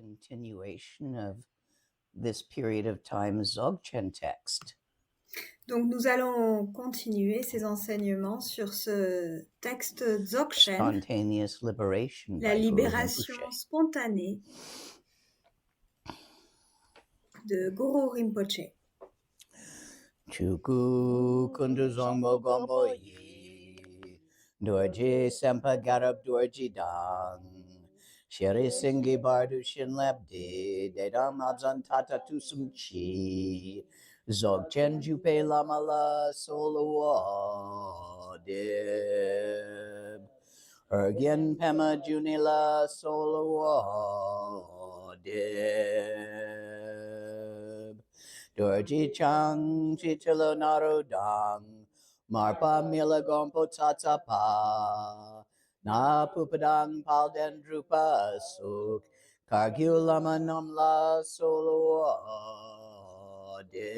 continuation of this period of time Dzogchen text. Donc nous allons continuer ces enseignements sur ce texte Dzogchen, Spontaneous liberation la by Guru libération Rinpoche. spontanée de Guru Rinpoche. Chuku kunduzongmo gombo yi dorji sempa garab dorji dang sheri singi bardu shin labdi dedam abzan tata tusum chi zogchen jupe lamala solo dib ergyen pema junila solo dib Dorji Chang Chichilo Narudang Marpa Mila Gompo Tatapa Na Pupadang Palden Drupa Suk Kargyu Lama Namla Solo Dib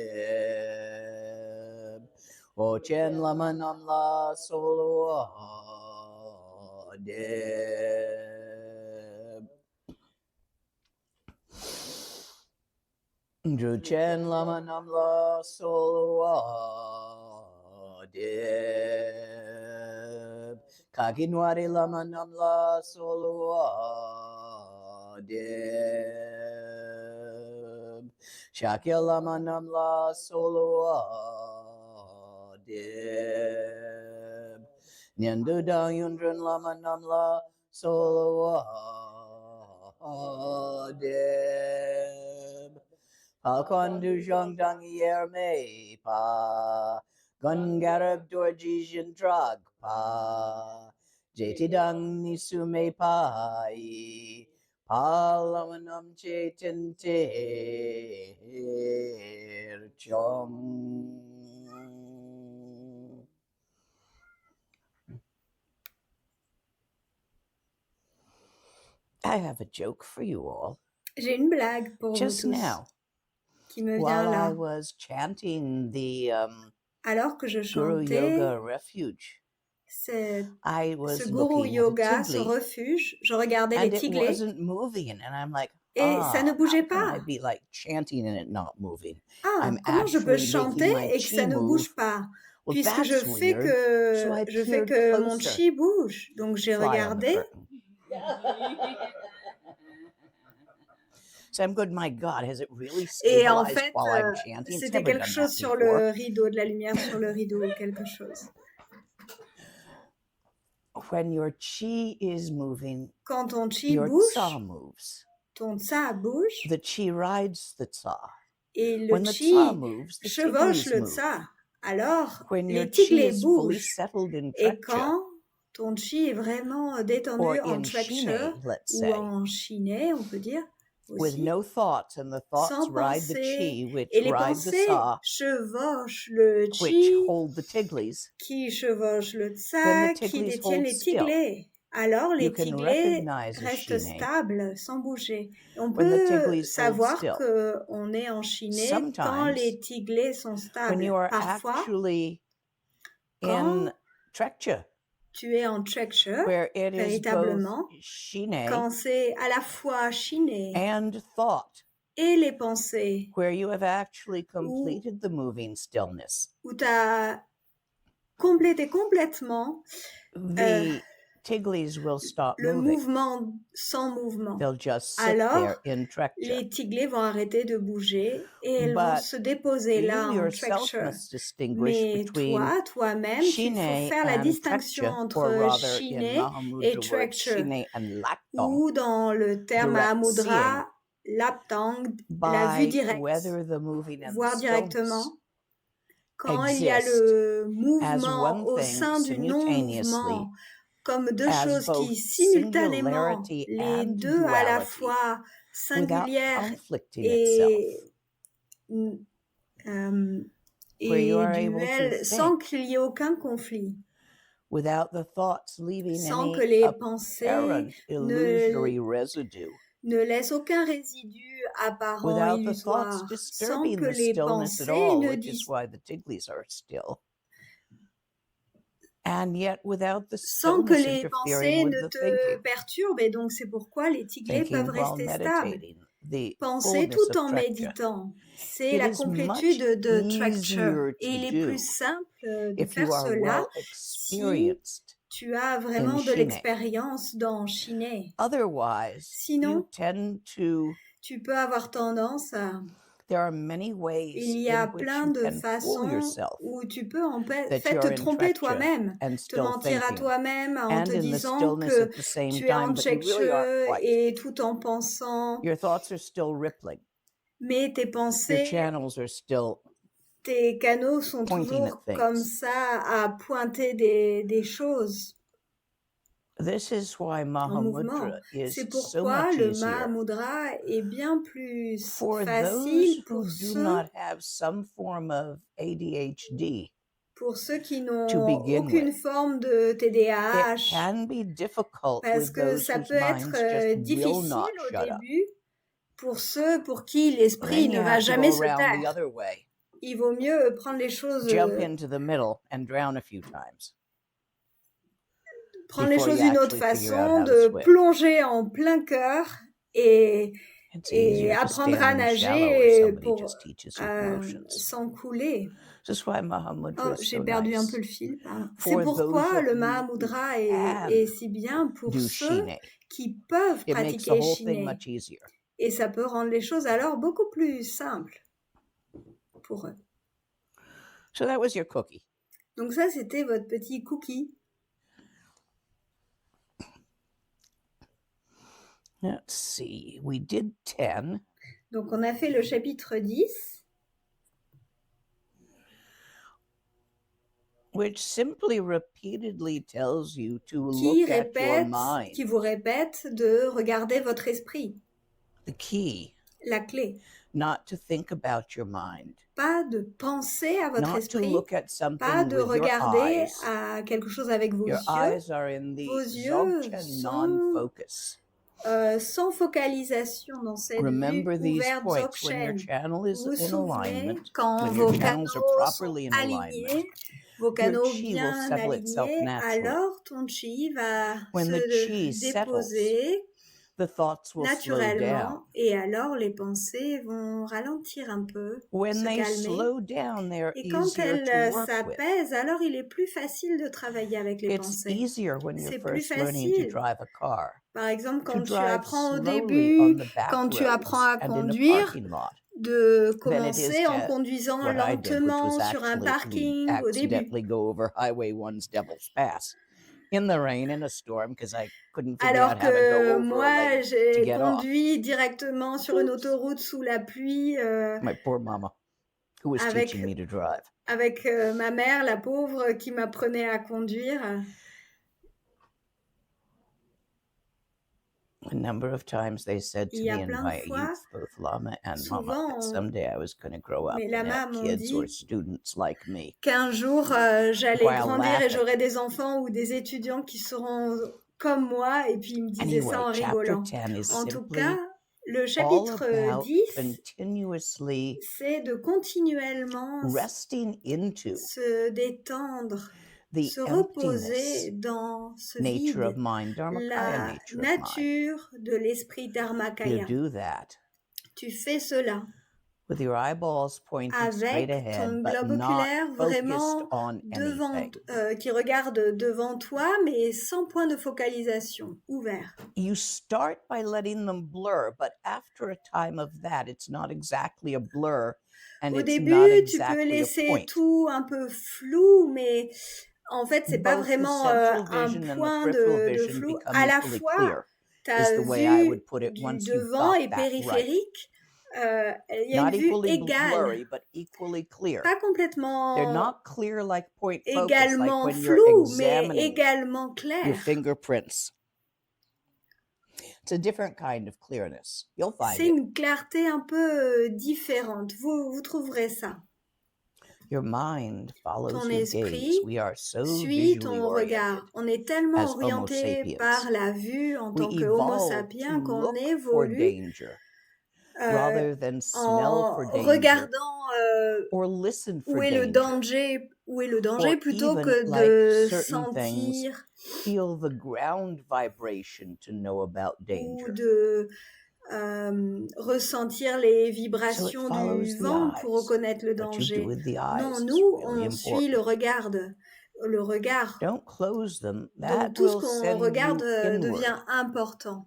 Ochen Lama Namla Solo Dib Druchen Lama Namla Solo Dib Kaginwari Lama Namla Solo Dib Shakya Lama Namla Solo Dib Nyandu Dang Yundran Lama Namla Solo Dib Falcon du Zhong Dang Yer Mei Pa Gun Garab Dorji Jin Drag Pa Jeti Dang Nisu Mei Pa Yi Pa Lamanam Che Tin Ter Chong. I have a joke for you all. J'ai une blague pour vous Just tous now, qui me vient while I là. was chanting the Alors que je Guru chantais Yoga Refuge, I was ce Guru looking Yoga, at a ce tigli, refuge, je regardais les and it tiglés wasn't moving, and I'm like, et ça ne how bougeait can I pas. be like chanting and it not moving? Ah, I'm comment je peux actually making chanter my et que ça chi ne move. bouge pas? Well, Puisque that's je fais weird. So I peered que mon closer. chi bouge. Donc j'ai Fly on the regardé. curtain. So I'm good, my God, has it really Et en stabilized fait, while I'm chanting? It's c'était never quelque done chose that sur before. le rideau, de la lumière sur le rideau ou quelque chose. When your chi is moving, Quand ton chi your bouge, tsa moves. ton tsa bouge The chi rides the tsa. et le When the chi tsa moves, the chevauche tiglis le move. tsa. Alors, When your les chi tiglés is fully bougent. settled in Et trekcha, quand ton chi est vraiment détendu or en in trekcha shine, let's ou say, en shiné, on peut dire with aussi, no thoughts, and the thoughts sans ride the pensée. chi, which Et les ride the pensées sa, chevauchent le which chi, hold the tiglis. qui chevauche le Then tsa, the qui tiglis détiennent hold les still. tiglés. Alors You les can tiglés recognize a restent shine stables, sans bouger. Et on when the peut tiglis hold savoir still. qu'on est en chiné quand Sometimes, les tiglés sont when stables. you are Parfois, actually quand in trekcha, tu es en trekcha, where it is both véritablement, shine quand c'est à la fois chiné and thought, et les pensées, where you have actually completed the moving stillness. où tu as complété complètement The tiglis will stop le moving. mouvement sans mouvement. They'll just sit Alors, there in trekcha. les tiglés vont arrêter de bouger et elles vont But se déposer là you en yourself trekcha. must distinguish Mais between toi-même, il faut shine faire la and distinction trekcha, or entre rather in chiné et Mahamudra words, trekcha, shine and laktong, ou dans le terme direct Mahamudra, laptang, la vue by directe, whether the moving and the voir stillness directement. Quand il y a exist le as mouvement one au thing sein du simultaneously, non-mouvement, comme deux as choses both qui simultanément, singularity les and deux à la duality, fois without singulières conflicting itself, where you et are able to duel, sans think qu'il y ait aucun conflit, without the thoughts leaving sans que any les pensées apparent illusory residue, ne laissent aucun résidu apparent without the thoughts illusoire, sans disturbing que the les stillness at pensées all, ne which is why the tiglis are still. and yet without the sans que stillness les interfering pensées with ne the te thinking. perturbent. Et donc, c'est pourquoi les tiglés Thinking peuvent while rester stables. meditating, the Penser fullness tout of en Trekcha. méditant, c'est It la is much complétude de Trekcha. easier Et to il est do plus simple de if you faire are cela well si experienced tu as in vraiment de Shine. l'expérience dans Shiné. Otherwise, you Sinon, tend to, tu peux avoir tendance à... there are many ways Il y a in which plein you de can fool façons yourself où tu peux en that fait you're te in tromper Trekcha toi-même, and te still mentir à thinking, toi-même en and te in the disant stillness que at the same tu es en time, but you really aren't Trekche quite. et tout en pensant, Your thoughts are still rippling. mais tes Your pensées, channels are still tes canaux sont pointing at toujours comme things. ça à pointer des choses This is why en Mahamudra mouvement. is C'est so pourquoi much le easier Mahamudra est bien plus for those facile who do not have some form of ADHD pour ceux qui to n'ont begin aucune with. forme de It TDAH, can be difficult parce with que those ça whose peut être minds just will difficile not au shut up. début pour ceux pour qui l'esprit Then you ne va have to jamais go se around the taire. other way, Il vaut mieux prendre les choses, jump into the middle, and drown a few times prendre les before you choses d'une autre actually figure out façon, how to de swim. plonger en plein cœur et, It's et easier to apprendre à stand in the shallow where nager somebody pour just teaches you motions. sans couler. This is why Mahamudra Oh, is j'ai so perdu un peu nice. le fil. Pardon. C'est For those pourquoi of le you who Mahamudra can est si bien pour do ceux Shine, qui peuvent it makes the pratiquer whole thing Shiné. much easier. Et ça peut rendre les choses alors beaucoup plus simples pour eux. So that was your cookie. Donc ça, c'était votre petit cookie. Let's see, we did 10. Donc on a fait le chapitre 10, which simply repeatedly tells you to qui look at your qui mind. vous répète de regarder votre esprit, The key, la clé. not to think about your mind, Pas de penser à votre not to esprit, look at pas something de with your regarder eyes. à quelque chose avec vos Your yeux. eyes are in the Vos yeux Dzogchen sont non-focus. sans focalisation dans cette vue Remember these ouverte points when your Dzogchen. channel is Vous vous in souvenez, alignment, quand when vos your channels are canaux sont properly in alignment, alignés, vos your canaux chi will bien settle itself alignés, naturally. alors ton chi va When the chi se settles, déposer the thoughts will slow down. naturellement et alors les pensées vont ralentir un peu, When se they calmer. slow down, they're Et quand easier to elles work with. s'apaisent, alors il est plus facile de travailler avec les It's pensées. easier when you're C'est plus first learning to facile. drive a car, Par exemple, to quand tu drive apprends au slowly début, on the back quand tu apprends roads à and in a conduire, parking lot de than it is commencer en to conduisant what I did, which was lentement sur un actually we parking au début. accidentally go over Highway 1's Devil's Pass in the rain, in a storm, because I couldn't figure Alors out how to go que over a moi, lane to j'ai get off. conduit directement sur une Oops. autoroute sous la pluie My poor mama, who was avec, teaching me to drive. avec ma mère, la pauvre, qui m'apprenait à conduire. A number of times they said to Il y a me in plein de my fois, youth, both Lama and Mama, souvent, that someday I was going to grow up mes and lamas have m'ont kids or dit students like me. qu'un jour, j'allais While grandir et laughing. j'aurai des enfants ou des étudiants qui seront comme moi, et puis il me disait Anyway, ça en chapter rigolant. 10 is En tout simply cas, le all chapitre about 10, continuously c'est de continuellement resting into se détendre, the se reposer emptiness dans ce nature of vide, mind, Dharmakaya la nature of mind. nature de l'esprit You Dharmakaya. do that Tu fais cela with your eyeballs pointed straight avec ahead, ton but globe not oculaire focused vraiment on devant, anything. qui regarde devant toi, mais sans point de focalisation, ouvert. You start by letting them blur, but after a time of that, it's not exactly a blur, and Au it's not début, tu peux exactly a laisser point. tout un peu flou, mais en fait, c'est pas Both the vraiment central un vision and the point peripheral de vision flou. become À la equally fois, clear, ta is the way I vue would put it du once you've devant got et that right. périphérique, il y a Not une vue equally égale, blurry, but equally clear. pas They're complètement not clear like point focus, like également when you're flou, mais examining également your clair. fingerprints. It's a different kind of clearness. You'll find C'est it. une clarté un peu différente. Vous trouverez ça. Your mind follows Ton your gaze. esprit We are so suit visually ton oriented regard. On est tellement as Homo orienté sapiens. par la vue en We tant que Homo evolved sapiens to qu'on look for évolue danger euh, than smell en for danger regardant or listen for où est le danger, danger or plutôt even, que like de certain things, sentir feel the ground vibration to know about ou danger. de ressentir les So it vibrations follows du the vent pour eyes. reconnaître le What you do danger. with the Non, eyes is nous, really on suit le important. regard. Don't close them. Donc That tout ce will qu'on send regarde you devient inward. important.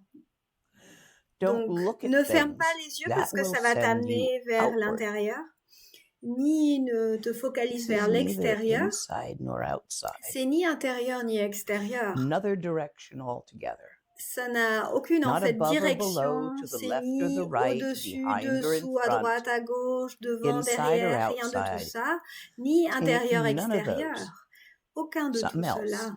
Don't Donc look ne at ferme pas things. les yeux That parce que will ça va send you t'amener vers outward. l'intérieur, ni ne te focalise This vers is neither l'extérieur. inside nor outside. C'est ni intérieur ni extérieur. Another direction altogether. Ça n'a aucune en Not fait above or below, direction, to the c'est left or ni the right, au-dessus, behind or in dessous, à front, droite, à gauche, devant, inside or derrière, rien de tout outside. ça, ni Take intérieur, none of those. extérieur, aucun de tout Something else. cela.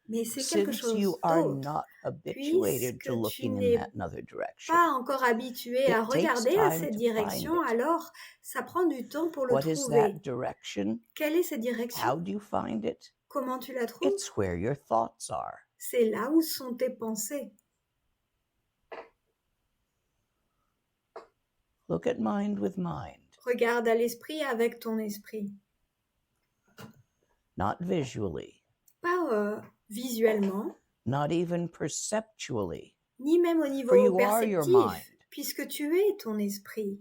Mais c'est quelque Since you chose are d'autre, not habituated puisque to tu looking in n'es that another direction. pas encore habitué à It takes regarder à time cette to direction, find it. alors ça prend du temps pour le What is trouver. that direction? Quelle est cette direction? How do you find it? Comment tu la trouves? It's where your thoughts are. C'est là où sont tes pensées. Look at mind with mind, Regarde à l'esprit avec ton esprit. not visually, Pas visuellement, not even perceptually, ni même au for niveau you are your perceptif, mind. puisque tu es ton esprit.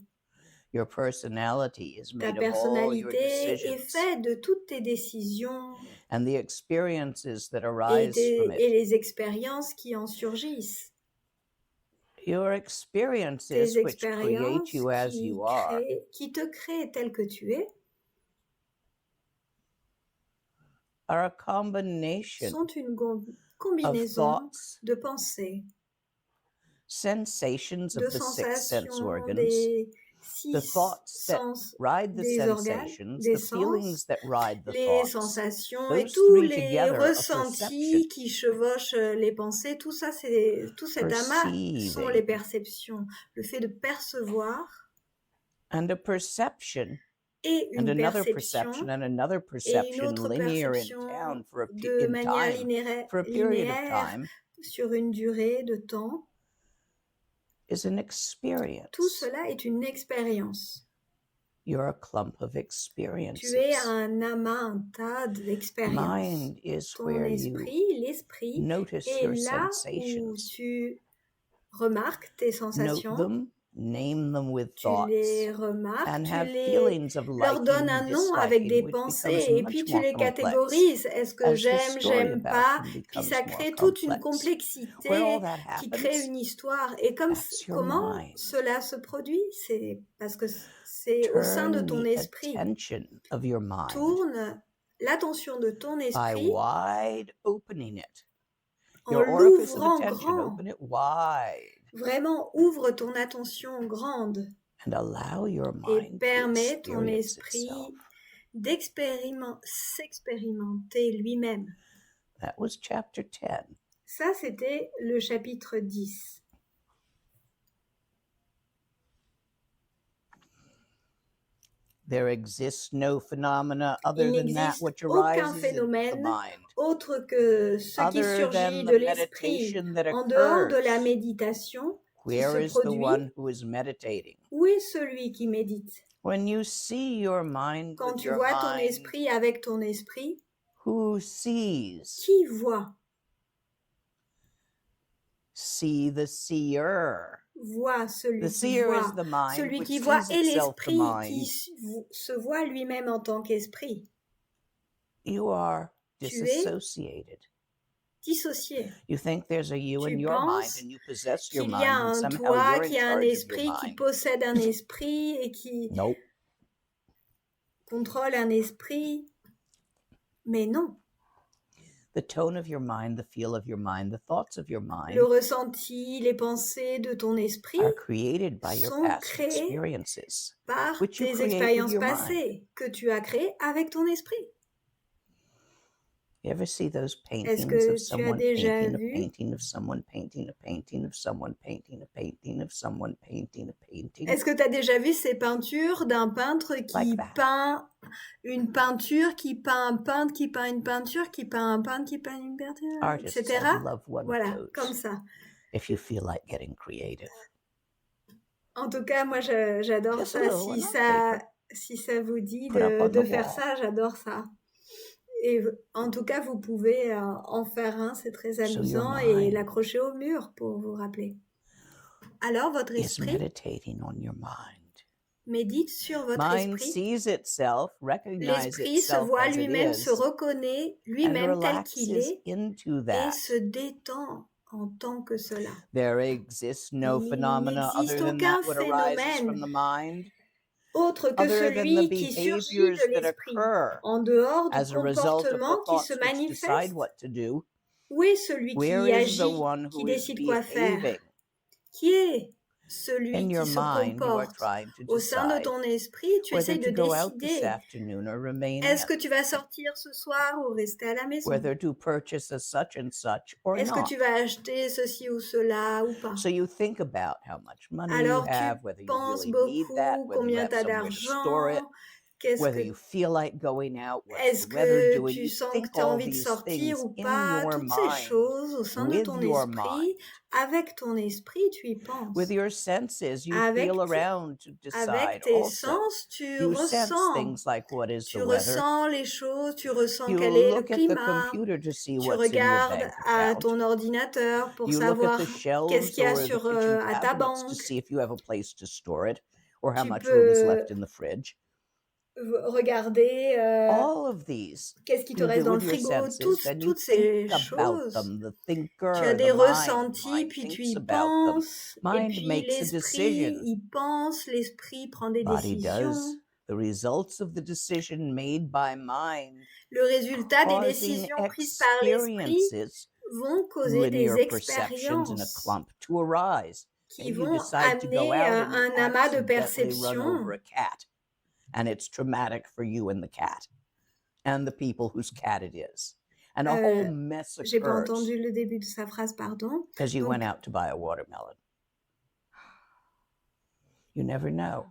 Your personality is Ta made of all your personnalité est decisions faite de toutes tes décisions and the experiences that et, arise from et it. les expériences qui en surgissent. Your experiences, Tes which create expériences you as you are, qui te créent tel que tu es are a combination sont une of combinaison thoughts, de pensées, sensations de of the six sense sensations, organs, des the 6 thoughts that sens, ride the des organes, sensations, des the feelings sens, that ride the les thoughts. sensations et Those tous three les together, a ressentis perception. qui chevauchent les pensées, tout ça, tout cet amas sont les Perceiving. perceptions. Le fait de percevoir And a perception, et and une another perception perception, and another et une perception autre linear in perception town for de in manière time, for a period of linéaire time, sur une durée de temps. is an Tout experience. cela est une expérience. You're a clump of Tu es experiences. un amas, un tas d'expériences. Mind is Ton where you esprit, l'esprit, notice est your là où sensations. tu remarques tes Note sensations, them, name them with tu les thoughts, remarques, and tu have les feelings of leur donnes liking, un nom avec des disliking, which pensées becomes et much puis tu more les complex catégorises. Est-ce que as the j'aime, story j'aime about pas? them Puis becomes ça more crée toute une complex. Where all complexité that qui crée happens, une histoire. Et comme that's your comment mind. cela se produit? C'est parce que c'est au sein de Turn ton the esprit. attention of your mind Tourne l'attention de ton by esprit wide opening it. en Your orifice of l'ouvrant attention, grand. open it wide Vraiment, ouvre ton attention grande and allow your et mind to permets ton experience esprit itself. s'expérimenter lui-même. That was chapter 10. Ça, c'était le chapitre 10. There exists no phenomena other Il than that n'existe which aucun arises in the phénomène mind, autre que ce qui other surgit than de the l'esprit meditation that en dehors de la occurs. méditation qui Where se is the produit. one who is meditating? Où est celui qui médite? When you see your mind Quand with tu your vois ton mind, esprit avec ton esprit, who sees? qui voit? See the seer. Voit celui The qui seer is voit. the mind Celui which qui voit sees est itself the l'esprit qui mind. se voit lui-même en tant qu'esprit. You are Tu es disassociated. dissocié. You think there's a you Tu in your mind penses and you possess your qu'il y mind a and un somehow toi you're in qui a un charge of your esprit, qui mind. possède un esprit et qui Nope. contrôle un esprit. Mais non. The tone of your mind, the feel of your mind, the thoughts of your Le mind ressenti, les pensées de ton esprit are created by your sont past créés experiences, par which you tes create with expériences your mind. passées que tu as créées avec ton esprit. You ever see those Est-ce paintings que of tu as someone déjà painting a vu painting of someone painting a painting of someone painting a painting of someone painting a painting? Est-ce que tu as déjà vu ces peintures d'un peintre qui Like that. peint une peinture, qui peint un peintre, qui peint une peinture, qui peint un peintre, qui peint une peinture, Artists, etc. I'd love one Voilà, of comme those ça. if you feel like getting creative. En tout cas, moi, j'adore Just a ça. little one on paper. Si ça vous dit Put up on de the faire wall. ça, j'adore ça. Et en tout cas, vous pouvez en faire un, c'est très So your amusant, et mind l'accrocher au mur pour vous rappeler. Alors, votre is esprit meditating on your mind. médite sur votre Mind esprit. sees itself, recognizes L'esprit se itself voit as it lui-même, se is, reconnaît and lui-même tel qu'il relaxes est into et that. se détend en tant que cela. There exists no Il phenomena other n'existe than aucun that what arises from phénomène the mind, autre que other than the celui qui surgit behaviors de that l'esprit, occur en dehors du as a result of the comportement qui se thoughts which decide manifeste. what to do. Où est celui Where qui is the agit, one qui who is décide quoi faire? behaving? Qui est celui In qui your se mind, you are comporte? trying to Au sein de decide ton esprit, tu whether essayes to de go out this décider. afternoon or remain Est-ce in, que tu vas sortir ce soir ou rester à la maison? whether to purchase a such and such or Est-ce que not. tu vas acheter ceci ou cela ou pas? So you think about how much money you Alors tu have, whether you penses really need that, beaucoup, whether you combien have tu as somewhere to store it, d'argent, qu'est-ce whether que you feel like going out, what's est-ce the weather que doing. tu You sens que think tu as all envie de these sortir things ou in pas? your Toutes ces mind, choses au sein de with ton your esprit, mind, avec ton esprit, tu y penses. with your senses. You Avec, feel around to avec decide tes also. sens, tu You sense ressens. things like what is Tu the weather. ressens les choses, tu ressens You quel est le look at the climat. computer to see Tu what's in your regardes bank à account. ton ordinateur pour You look at savoir the qu'est-ce shelves qu'il y a or the sur, kitchen à ta cabinets to banque. see if you have a place to store it or how Tu much room is peux left in the fridge. regarder All of these qu'est-ce qui te you reste do dans le with your frigo, senses, then you toutes ces think about choses. them. The Tu as thinker, des the ressentis, mind puis tu thinks y about them. penses, et Mind puis makes a l'esprit decision. y pense, l'esprit prend des Body décisions. does. The results of the decision made by mind Le résultat des causing décisions prises par l'esprit experiences, vont causer des linear perceptions in a expériences clump to arise. qui Maybe you vont decide to go amener out and you un amas de accidentally run over perceptions. a cat, and it's traumatic for you and the cat and the people whose cat it is. And a whole mess J'ai pas occurs entendu le début de sa phrase, pardon. because you Donc, went out to buy a watermelon. You never know.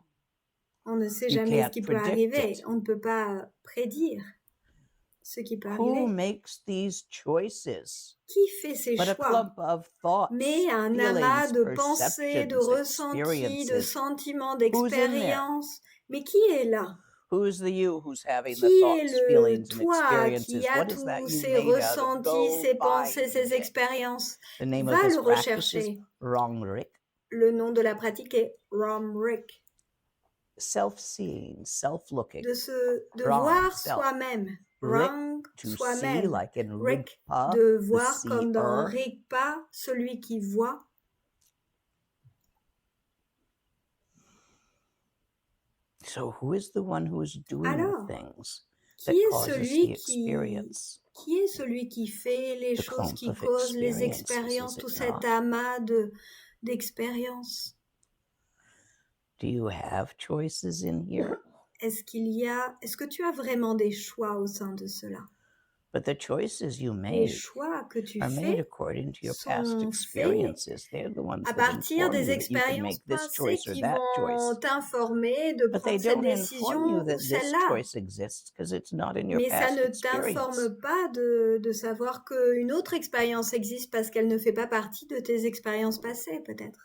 on ne sait You jamais ce can't qui peut predict arriver. it. On ne peut pas prédire ce qui peut Who arriver. makes these choices? Qui fait ces But a choix? clump of thoughts, Mais un amas feelings, de pensées, de perceptions, ressentis, de experiences. sentiments, Who's in there? d'expériences. Mais qui est là? Who's the you who's having the Qui est thoughts, le feelings, and toi experiences? qui a What is that tous you ces made out of? ressentis, Go ces find pensées, ces it. expériences? The name of Va this le practice is rechercher. Rongrik. Le nom de la pratique est Romric. Self-seeing, self-looking. De Wrong, voir self. soi-même. Rick, Wrong, to see, soi-même. like in Rick, Rigpa, de the voir comme dans seer. Rigpa, celui qui voit. So who is the one who is doing Alors, the things qui that est causes celui the experience? qui est celui qui fait les The choses clump qui of causent les experiences, expériences, is it tout cet not? amas d'expériences? Do you have choices in here? Est-ce que tu as vraiment des choix au sein de cela? But the choices you Les make choix que tu are made fais according to your past sont faits experiences. They're the ones à that partir inform des you that you can expériences make this passées choice or qui that vont choice. t'informer de But they prendre cette don't inform décision you ou that this celle-là. choice exists because it's not in your Mais ça past ne experience. t'informe pas de savoir qu'une autre expérience existe parce qu'elle ne fait pas partie de tes expériences passées, peut-être.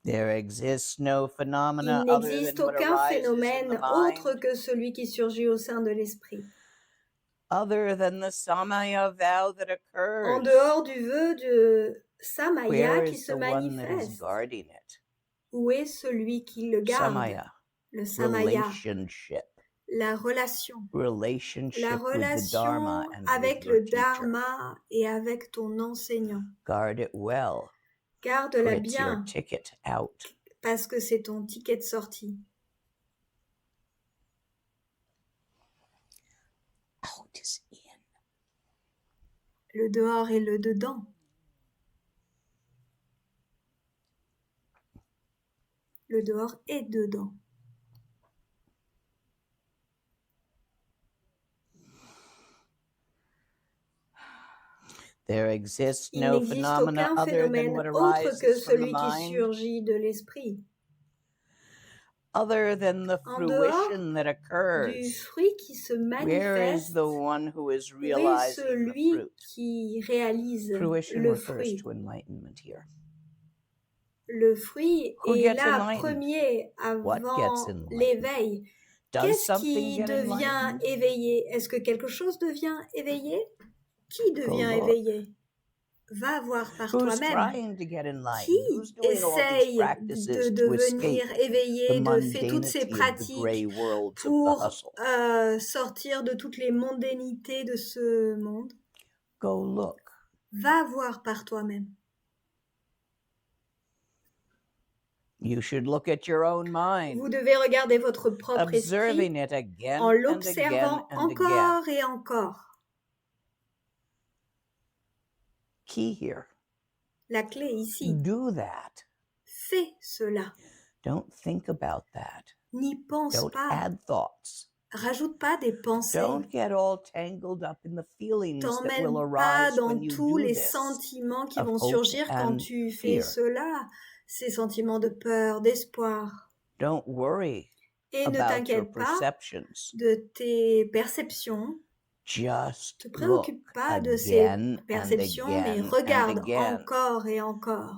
There exists no Il phenomena other n'existe than what aucun arises in phénomène the autre mind, que celui qui surgit au sein de l'esprit. other than the samaya vow that En occurs. dehors du vœu de Samaya Where qui is se the one that is manifeste, guarding it? où est celui qui le garde? Samaya, Le Samaya, relationship. la relation. Relationship La with the Dharma relation and avec with your le teacher. Dharma et avec ton enseignant. Guard it well, for Garde-la it's your bien ticket out. parce que c'est ton ticket de sortie. Out is in. Le dehors et le dedans. Le dehors est dedans. There exists Il no n'existe phenomena aucun other than phénomène what autre que arises from the celui qui mind, surgit de l'esprit. other than the En dehors fruition that du occurs. fruit qui se Where is manifeste, the one who is où est realizing the celui fruit? qui réalise Fruition le refers fruit? to enlightenment here. Le fruit Who est gets là enlightened? premier What gets avant enlightened? l'éveil. Does Qu'est-ce something qui get devient enlightened? éveillé? Est-ce que quelque chose devient éveillé? Qui Go devient look. éveillé? Va voir par Who's toi-même. trying to get enlightened? Qui Who's doing all these essaye practices de to devenir escape the éveillé, de faire toutes ces mundanity of the gray pratiques worlds of the pour hustle? sortir de toutes les mondanités de ce monde? Go look. Va voir par toi-même. You should look at your own mind, Vous devez regarder votre propre esprit observing it again en and again l'observant and again. encore et encore. Key here. La clé ici, Do that. fais cela. Don't think about that. N'y pense Don't pas. add thoughts. Rajoute pas des pensées. Don't get all tangled up in the feelings that T'emmène will pas arise dans when you tous do les this. sentiments qui of vont hope surgir quand and tu fais fear. cela. Ces sentiments de peur, d'espoir. Don't worry Et ne about your t'inquiète pas perceptions. de tes perceptions. Just Ne te look préoccupe pas de ces again and perceptions, mais again and regarde again. encore et encore.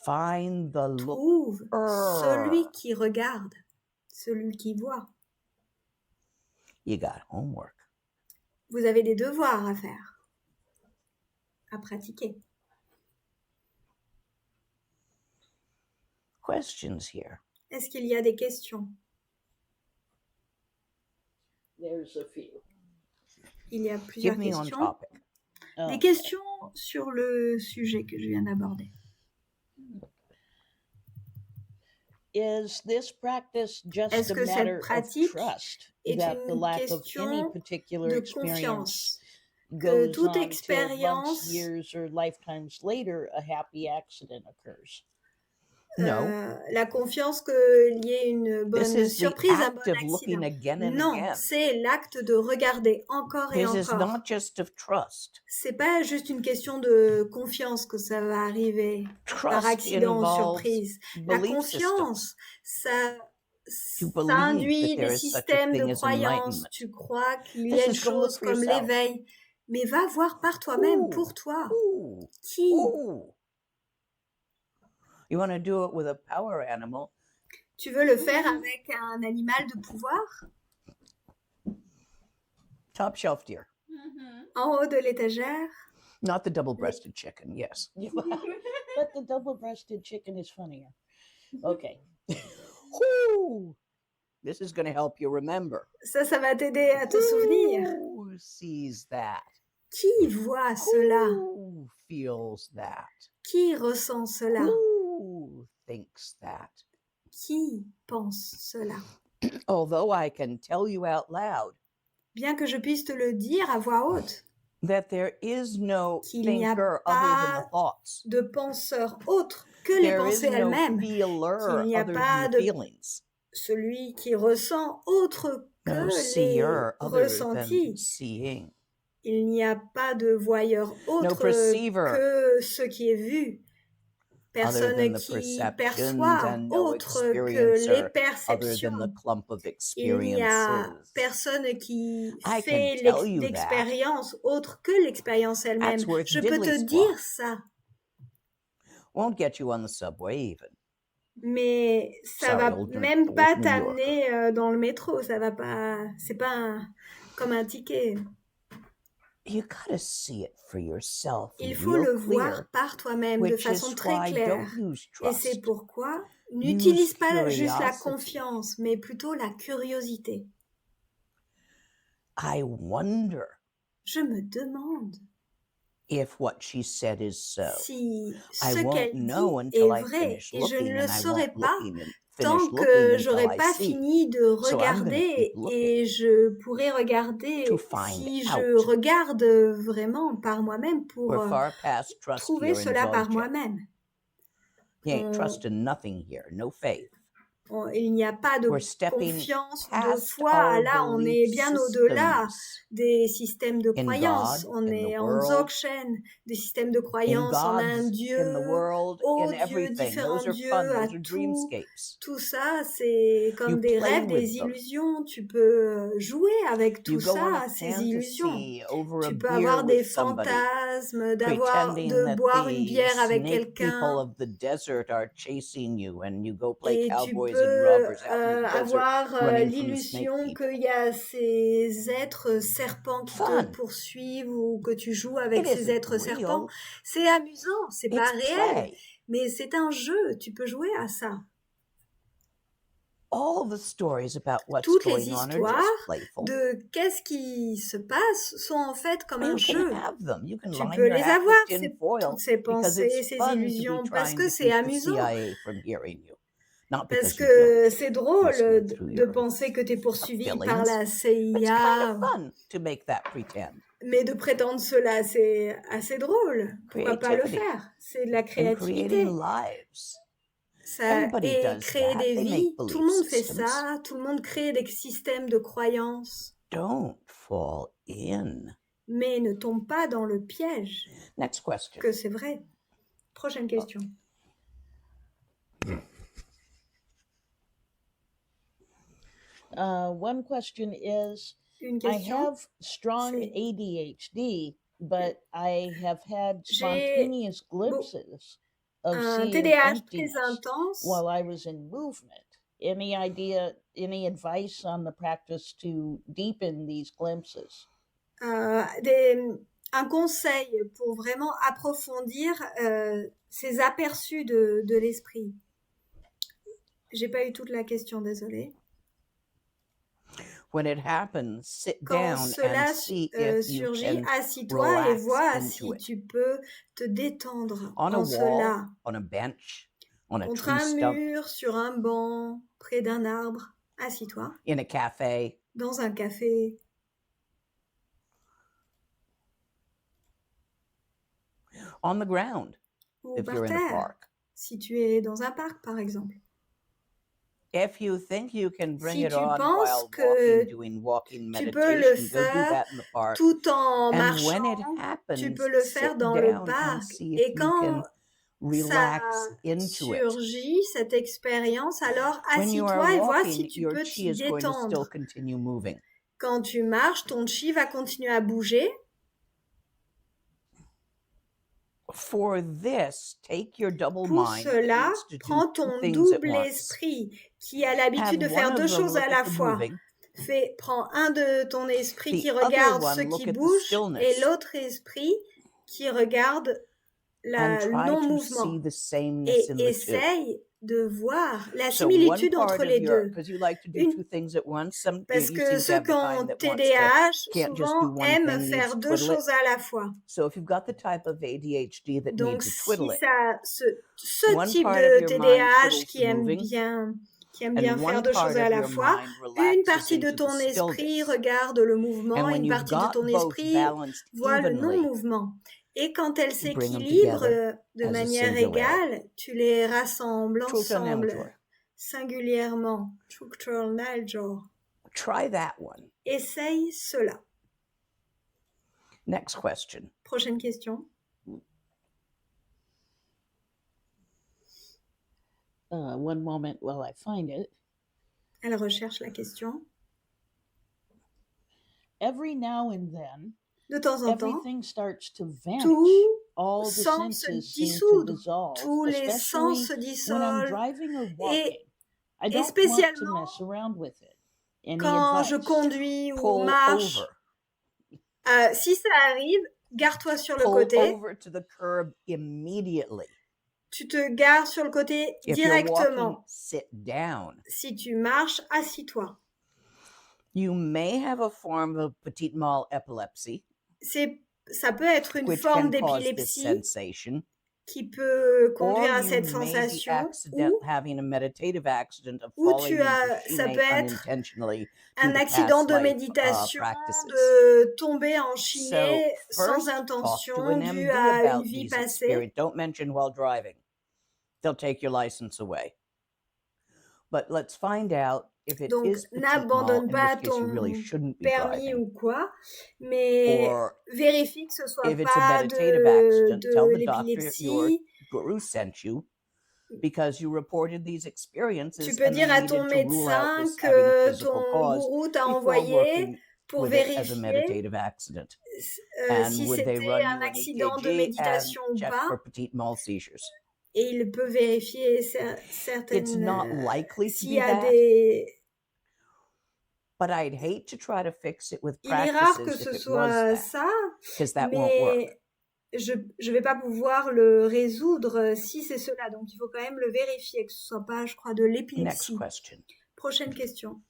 Find the Trouve celui looker. qui regarde, celui qui voit. You got homework. Vous avez des devoirs à faire, à pratiquer. Questions here. Est-ce qu'il y a des questions? There's a few. Il y a plusieurs Give me on questions. topic. Des Okay. questions sur le sujet que je viens d'aborder. Is this practice just Est-ce a que cette matter of pratique trust est that the une lack of any question particular de experience confiance? Que goes toute on till expérience, months, years, or lifetimes later a happy accident occurs? No. La confiance qu'il y ait une This bonne is the surprise, un bon act of looking accident. again and Non, again. c'est l'acte de regarder encore et This is encore. not just of trust. C'est pas juste une question de confiance que ça va arriver par Trust accident ou involves surprise. La belief systems. confiance, ça believe induit that there des is such a systèmes thing de as croyances. enlightenment. Tu crois qu'il y This a une is go look chose for comme yourself. l'éveil. Mais va voir par toi-même, Ooh. pour toi. Ooh. Qui? Ooh. You want to do it with a power animal? Tu veux le faire avec un animal de pouvoir? Top shelf deer. En haut de l'étagère? Not the double-breasted chicken, yes. But the double-breasted chicken is funnier. Okay. Whoo! This is going to help you remember. Ça va t'aider à te souvenir. Who sees that? Qui voit cela? Who feels that? Qui ressent cela? Who thinks that? Qui pense cela? Although I can tell you out loud Bien que je puisse te le dire à voix haute, that there is no qu'il n'y a thinker other than the pas thoughts. de penseur autre que les There is pensées no elles-mêmes, feeler qu'il n'y a other pas than the de feelings. celui qui ressent autre que No les seer other ressentis. than seeing. Il n'y a pas de voyeur autre perceiver que ce qui est vu. Other Personne than the qui perceptions perçoit and no autre que les experiencer other than perceptions. the clump of Il n'y a experiences. personne qui I fait can tell you that. l'expérience autre que l'expérience elle-même. That's worth Je peux te diddly dire squat. ça, Won't get you on the subway even. mais ça Sorry, va old même old pas New t'amener dans le métro. Ça va pas. C'est pas comme un ticket. You gotta see it for yourself. Il faut real le clear, voir par toi-même de which façon is très why claire. don't use Et c'est trust. pourquoi n'utilise pas juste la curiosity. confiance, mais plutôt la curiosité. I wonder Je me demande if what she said is so. si I ce won't qu'elle know dit until est I vrai, finish et je looking, ne le and I saurai won't pas finish tant looking que until j'aurai I pas see. fini de So I'm gonna regarder, keep looking et je pourrai regarder to find si out. je regarde vraiment par moi-même pour We're far past trust trouver here in cela par Dzogchen. moi-même. You ain't On- trusting nothing here, no faith. il n'y a pas de We're stepping confiance ou de past foi. our Là, on est belief bien au-delà systems des systèmes de in croyance. God, On in the est en world, Dzogchen, des systèmes de in croyance en un gods, in the Dieu, world, aux in dieux, everything. différents Those are dieux, fun. à Those are tout. dreamscapes. Tout ça, c'est You comme des play rêves, des with them. illusions. Tu peux jouer avec You tout go on ça, a ces illusions. fantasy over a Tu peux beer avoir des with somebody, fantasmes, pretending de that boire une the bière avec snake people quelqu'un. of the desert are chasing you, and you go play Et tu cowboys and peux robbers out in the desert, avoir running from the snake l'illusion people. qu'il y a ces êtres serpents qui te Fun. poursuivent ou que tu joues avec It ces isn't êtres serpents. real. C'est amusant, c'est pas It's réel, play. mais c'est un jeu, tu peux jouer à ça. All the stories about what's Toutes les going on are histoires just playful. de qu'est-ce qui se passe sont en fait comme un You jeu. can have them. You can Tu line peux your les hat avoir, with tin foil toutes ces because pensées, it's ces fun to be illusions, parce trying que to c'est keep the amusant. CIA from hearing you. Not Parce because you feel que c'est drôle listening through de your penser que tu es poursuivi par feelings. la It's kind CIA, of fun to make that pretend. mais de prétendre cela, c'est assez drôle. Pourquoi pas le Creativity faire? C'est de la and créativité. creating lives. Ça, Everybody et does créer that. des They make vies, tout belief le monde fait systems. ça, tout le monde crée des systèmes de croyances, Don't fall in. mais ne tombe pas dans le piège Next question. que c'est vrai. Prochaine question. One question is, Une I question. have strong c'est- ADHD, but I have had J'ai spontaneous glimpses of un seeing TDAH très emptiness intense. while I was in movement. Any idea, any advice on the practice to deepen these glimpses? Un conseil pour vraiment approfondir ces aperçus de l'esprit. J'ai pas eu toute la question, désolée. When it happens, sit Quand down cela and see if you surgit, can assis-toi et relax vois into si it. tu peux te détendre On a en cela. wall, on a bench, on a Contre tree un stump, mur, sur un banc, près d'un arbre, assis-toi. in a cafe. Dans un café, On the ground, ou if par you're in a terre, park. si tu es dans un parc, par exemple. If you think you can bring Si it tu on penses while que doing walking tu peux le meditation, go do faire that in the park. tout en And when marchant, it happens, tu peux le faire sit dans le down and parc. see if Et you quand can ça relax into it. surgit, cette expérience, alors When you are assis-toi et vois si walking, tu your peux chi t'y is going to still détendre. continue moving. Quand tu marches, ton chi va continuer à bouger. For this, take your double Pour mind that cela, needs to do prends two ton things at double once. esprit qui a l'habitude de Have faire one deux of them choses look à la at the fois. moving, Prends un de ton esprit the qui other regarde one ce look qui at the bouge et stillness, l'autre esprit qui regarde and le try to see non-mouvement. the sameness Et in the two. essaye de voir la So one similitude part entre of les your, deux. because you like to do Une- two things at once, some Parce you que seem to ceux have qui the ont kind that wants to, TDAH can't just do souvent one aiment thing, faire needs to deux twiddle it. choses à la fois. So if you've got the type of ADHD that Donc needs to twiddle si it, ça, ce one type part de of your mind TDAH twiddles qui the aime moving, bien and faire one deux choses part à of la your fois, mind une relaxes partie de into the ton esprit stillness. regarde le mouvement, And when une you've partie de got ton both esprit balanced voit le evenly, non-mouvement. Et quand elles you bring them s'équilibrent together de as a manière singularity. égale, tu les rassembles Trulta ensemble, Neljor. singulièrement. Truktrul Naljor. Try that one. Essaye cela. Next question. Prochaine question. One moment while I find it. Elle recherche la question. Every now and then, De temps en temps, everything starts to vanish. tout All the sens se senses seem to dissoudre. dissolve, Tous les sens especially se when I'm dissolvent. driving or walking. I Et don't want to spécialement mess around with it. Any quand je advice? conduis ou Pull marche. over. Si ça arrive, gare-toi sur le Pull côté. over to the curb immediately. Tu te gares sur le côté If you're walking, directement. sit down. Si tu marches, assis-toi. You may have a form of petite mal epilepsy, Ça peut être une which forme can cause this d'épilepsie sensation, qui peut or conduire à you cette may be sensation, ou having a meditative accident of ou falling into ça peut Shine être unintentionally un due to accident past de life méditation, practices. de tomber en So Chine sans first, talk to intention an due MD à une about vie these passée. experiences. Don't mention while driving. They'll take your license away. But let's find out if it Donc, is petit mal, n'abandonne in pas which case you really ton shouldn't be permis driving. ou quoi, mais Or vérifie que ce soit if it's a pas meditative accident, tell de the doctor your l'épilepsie. guru sent you because you reported these Tu experiences peux and they dire à ton needed to rule out médecin this having a que physical ton cause gourou t'a before envoyé working pour with it as a vérifier meditative accident. si And would they c'était run un you an accident de EKG and méditation ou check pas, for petit mal seizures? et il peut vérifier It's certaines not likely to s'il be y a that, des. but I'd hate to try to fix it with Il est rare que practices ce if it was soit that, ça, because that won't work. mais je vais pas pouvoir le résoudre si c'est cela. Donc il faut quand même le vérifier, que ce soit pas, je crois, de Next l'épilepsie. question. Prochaine question.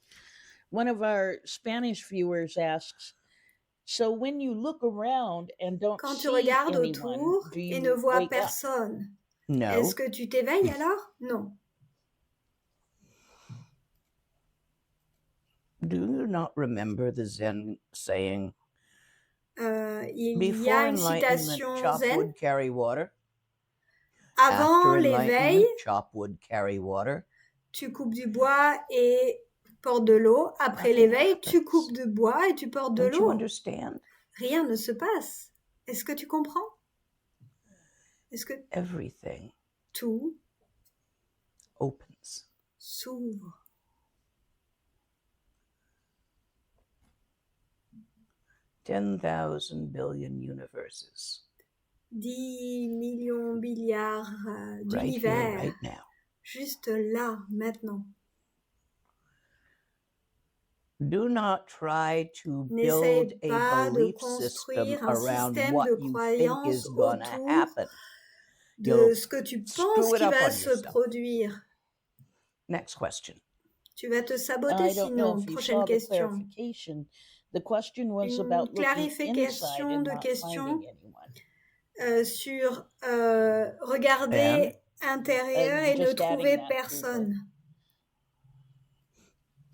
One of our Spanish viewers asks, so when you look around and don't Quand tu see regardes anyone, autour do et ne you vois wake up? personne, No. est-ce que tu t'éveilles alors? Non. Do you not remember the Zen saying, Il y before a une enlightenment, citation chop zen. wood, carry water. Avant After l'éveil, enlightenment, chop wood, carry water. tu coupes du bois et portes de l'eau. Après Nothing l'éveil, tu happens. coupes du bois et tu portes de Don't you l'eau. understand? Rien ne se passe. Est-ce que tu comprends? Est-ce que Everything tout opens. s'ouvre? 10,000 billion universes 10 millions milliards right here, d'univers, right now. juste là, maintenant. Do not try to N'essaye build a pas de belief system construire un around système what de you think croyance is gonna autour happen. de You'll ce que tu screw penses it qui up va on se yourself. produire. Next question. Tu vas te saboter I don't know sinon. if you Prochaine saw the question. clarification. The question was Une about looking inside clarification and de not question finding anyone. sur regarder intérieur et ne Just adding trouver that to the- personne.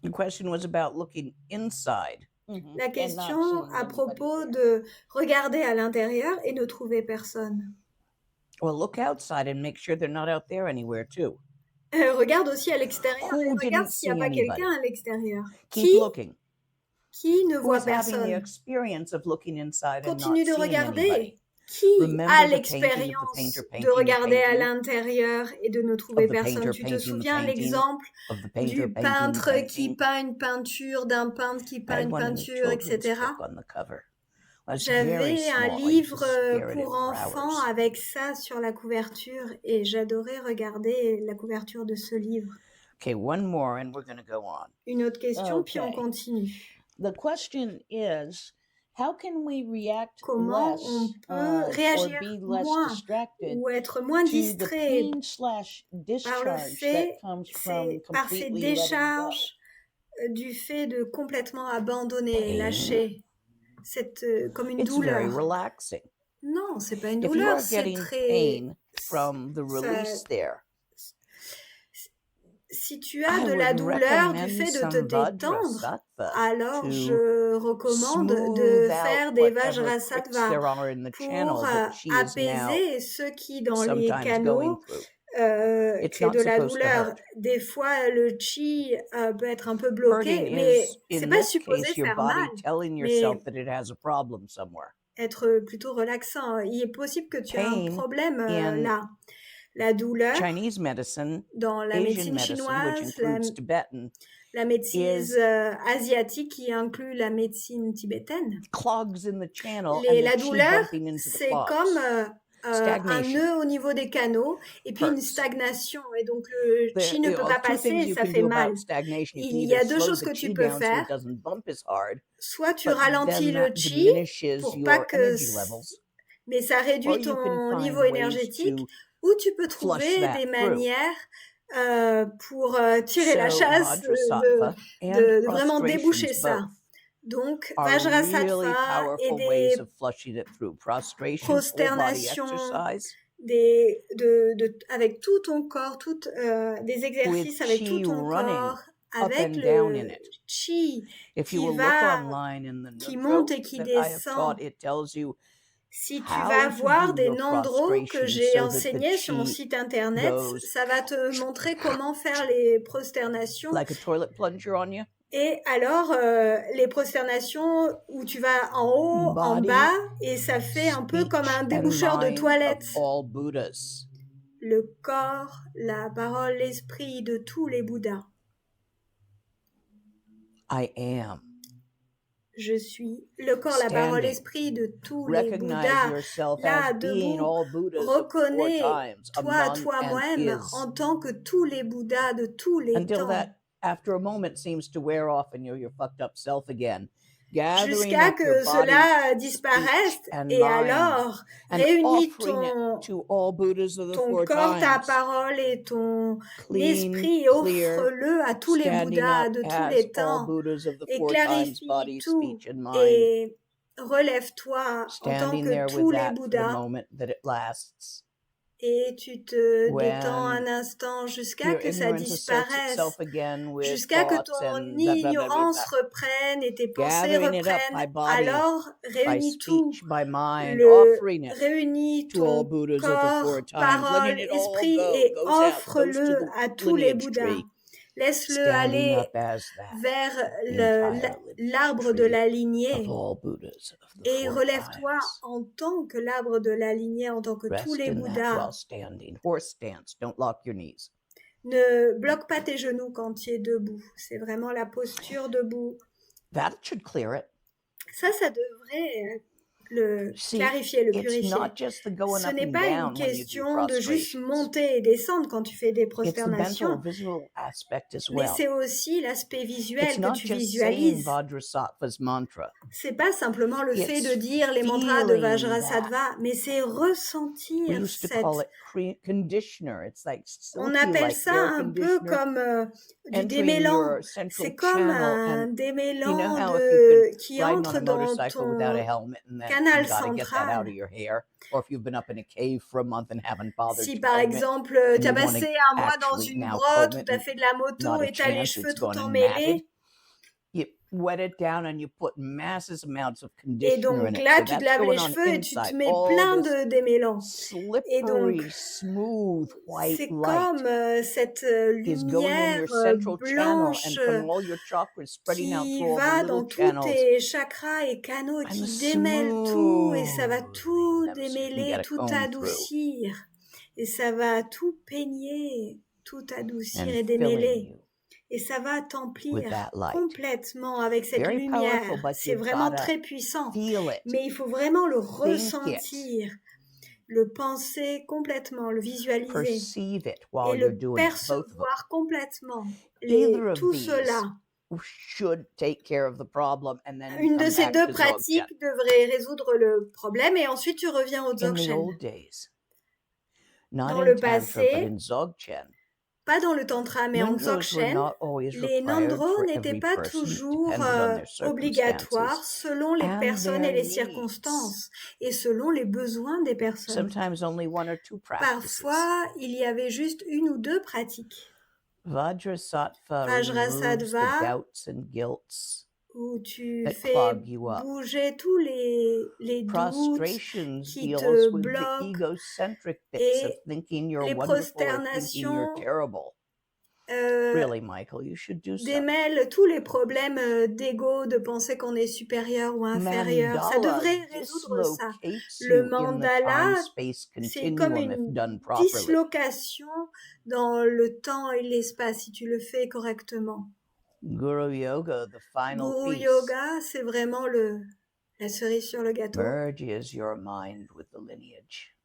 The question was about looking inside. Mhm. La And not question seeing à anybody propos there. de regarder à l'intérieur et ne trouver personne. Well, look outside and make sure they're not out there anywhere too. Regarde aussi à l'extérieur et Who regarde didn't s'il n'y a see pas anybody? quelqu'un à l'extérieur. Keep looking. Qui ne Who voit is having the personne? experience of looking inside and not Continue de seeing regarder. anybody? Qui Remember a the painting of the l'expérience painter de painting the regarder à painting, l'intérieur et de ne trouver the personne? painter Tu te painting the souviens painting, l'exemple of the painter du painting the peintre qui painting? peint une peinture, d'un peintre qui I peint had une one in the peinture, children's etc. book on the cover. Well, it's very J'avais un small. I used to livre stare at it pour for enfants hours. avec ça sur la couverture et j'adorais regarder la couverture de ce livre. Okay, one more and we're going to go on. Une autre question, puis on Okay. continue. The question is, how can we react Comment less on peut or réagir be less moins distracted ou être moins to the distrait pain/discharge fait- that comes from par ces completely letting go? décharges du fait de complètement abandonner, Pain. lâcher, comme une It's very douleur. relaxing. Non, c'est pas une If you douleur, are c'est getting très. pain from the ça- release there, Si tu as I de la would douleur du recommend fait de te some détendre, Vajrasattva alors to je recommande de smooth faire out des whatever cricks Vajrasattva there are in the channel pour that she is now apaiser ceux qui, dans les sometimes going canaux, through. It's créent not de la supposed to douleur. hurt. Des fois, le chi peut être un peu bloqué, Hurting mais is, c'est in pas this supposé case, your faire body mal, telling yourself that it has a problem somewhere. être plutôt relaxant. Il est possible que tu aies un Pain problème in là. La douleur, Chinese medicine, dans la Asian médecine medicine, which chinoise, includes Tibetan, la médecine is- asiatique qui inclut la médecine tibétaine. clogs in the channel La and the chi douleur, bumping into the c'est clogs. comme un Stagnation. nœud au niveau des canaux et puis une Hurts. stagnation. Et donc le There chi ne peut pas are two things passer et you ça can fait do mal. about stagnation. You can Il y a either deux slow choses the que chi tu peux down so faire. it doesn't bump as hard, Soit tu but ralentis then le that chi, diminishes pour pas your que energy c- levels. mais ça Or réduit you can ton find niveau ways énergétique, to ou tu peux flush trouver that des through. manières pour tirer la So chasse, Vajrasattva and de vraiment déboucher prostrations ça. both Donc, are really Vajrasattva et powerful ways des of flushing it through. Prostration, full body prosternations, exercise avec tout ton corps, des exercices avec tout chi ton running corps, up avec and down in le it. chi If qui you will look va, online in the qui Nutro monte et qui that I have descend. taught, it tells you Si tu how vas to voir do des your nandros que prostration j'ai so that the enseignés sur mon chi site internet, goes ça va te montrer comment faire les prosternations. like a toilet plunger on you. Et alors, les prosternations où tu vas en haut, en Body, bas, et ça fait un peu comme speech, un and déboucheur de mind of toilette. all Buddhas. Le corps, la parole, l'esprit de tous les Bouddhas. I am. Je suis le corps, la parole, Standing. l'esprit de tous les Recognize Bouddhas. yourself Là, as being debout, all Buddhas of the four reconnais times, toi, among and toi-même, is, en tant que tous les Bouddhas de tous les until temps. that, after a moment, seems to wear off and you're your fucked up self again. Gathering Jusqu'à up your que body, cela speech, disparaisse, and et mind, alors and réunis offering it to all Buddhas of the ton four corps, ta times. parole et ton Clean, esprit, clear, offre-le à tous les standing Bouddhas up de tous as les all temps Buddhas of the et four times, clarifie body, tout speech, and mind. et relève-toi en tant Standing que there tous with les that for the Bouddhas moment that it lasts. et tu te détends When un instant jusqu'à your que ça ignorance asserts disparaisse, itself again with jusqu'à que thoughts ton and blah, blah, blah, blah, ignorance blah. reprenne et tes pensées Gathering it up by reprennent. body, Alors by réunis tout, speech, by mind, le offering it réunis to all ton Buddhas of the four corps, times, parole, letting it all esprit go, et goes out, goes to offre-le the à tous les lineage Bouddhas. tree, Laisse-le standing aller up as that vers entire lineage l'arbre de tree la of lignée all Buddhas of the et four relève-toi times. en tant que l'arbre de la lignée, en tant que tous Rest les in that Bouddhas. while standing. Horse stance. Don't lock your knees. Ne bloque pas tes genoux quand tu es debout. C'est vraiment la posture debout. That should clear it. Ça devrait le See, clarifier, le it's purifier. not just the going Ce up n'est and pas une down when you do question de juste prostrations. monter et descendre quand tu fais des It's the mental, prosternations, visual aspect as mais well. c'est aussi l'aspect It's visuel que not tu just saying visualises. Vajrasattva's mantra. C'est pas simplement le fait de It's dire les mantras de feeling that. We mais c'est We ressentir used to call cette... it conditioner. It's like On silky, appelle like ça air un peu conditioner comme du entering démêlant. your central C'est comme channel. un And you know démêlant how if you've been qui riding on entre a dans motorcycle without a ton helmet and then canal you got to get that out central. of your hair, or if you've been up in a cave for a month and haven't bothered Si to par comb it, exemple, and tu as you want passé to un mois dans actually une now grotte comb où it tu as and fait de la moto not a et tu as les chance, cheveux it's tout gone emmêlés, matted. You wet it down and you put massive amounts of et conditioner in donc it. là, So tu te that's laves going les on cheveux et tu te inside. mets All plein this de démêlants. Et donc, slippery, smooth white c'est light comme cette is going in lumière your central channel blanche and from all your chakras spreading out qui through all the va little dans tous channels tes chakras et canaux, and qui démêle tout, et ça va smoothing tout them so you can démêler, get a tout comb through adoucir. Et ça va tout peigner, tout adoucir and et filling démêler. you Et ça va with t'emplir that light. complètement avec cette Very powerful, lumière. but C'est you've vraiment got très to puissant. feel it, Mais il faut vraiment le think it, ressentir, le penser complètement, le visualiser perceive it et while you're le doing it, both of them. percevoir complètement. Either of Tout these cela. should take care of the problem and then Une de come ces back deux to Dzogchen. pratiques devrait résoudre le problème et ensuite tu reviens au In the Dzogchen. old days, not Dans in le Tantra, but passé, in Dzogchen, pas dans le Tantra, mais en nandros were Dzogchen, not always les required nandros for n'étaient every pas person. It toujours depended on their obligatoires circumstances selon les and personnes et their les needs. circonstances et selon les besoins des personnes. Sometimes only one or two practices. Parfois, il y avait juste une ou deux pratiques. Vajrasattva removes the Vajrasattva, doubts and guilts où tu that fais clog you up. bouger tous les doutes Prostrations qui deals te with the bloquent egocentric bits of et thinking you're les wonderful or thinking you're prosternations terrible. euh, Really, Michael, you should do some. démêlent tous les problèmes d'ego, de penser qu'on est supérieur ou inférieur. Ça Mandala devrait résoudre ça. dislocates Le you in the mandala, time-space c'est comme continuum if une done properly. dislocation dans le temps et l'espace si tu le fais correctement. Guru Yoga, the final Guru piece, Yoga, c'est vraiment la cerise sur le gâteau. merges your mind with the lineage.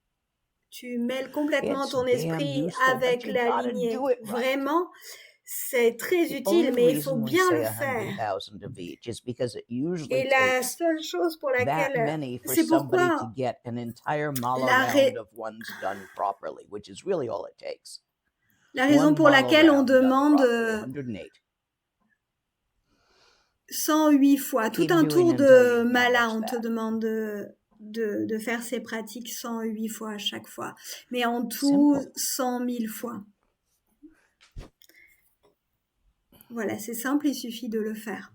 Tu mêles complètement It's ton damn esprit useful, avec but you la gotta lignée. do it right. Vraiment, c'est très The utile, only mais il faut reason we bien say le faire. 100,000 of each is because it Et usually la takes seule chose pour that laquelle... many for C'est somebody to pourquoi get an entire mala la, round of ones done properly, which is really all it takes. la raison One pour mala laquelle on round done demande properly, 108. 108 fois, tout Keep un doing tour until de you mala, polish on te that. demande de faire ces pratiques 108 fois à chaque fois. Mais en tout, Simple. 100 000 fois. Voilà, c'est simple, il suffit de le faire.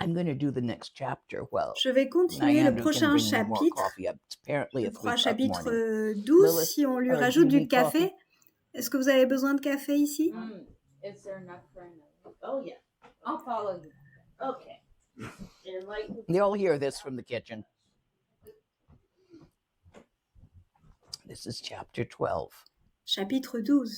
I'm going to do the next chapter. Well, Je vais continuer le Nyanda can prochain bring me more chapitre, coffee. Apparently, je it's crois 3 chapitre morning. 12, Lilith, si on lui do rajoute you du need coffee? café. Est-ce que vous avez besoin de café ici? Is there enough for another? Oh, yeah. I'll follow you. Okay. Enlighten. You'll hear this from the kitchen. This is chapter 12. Chapitre 12.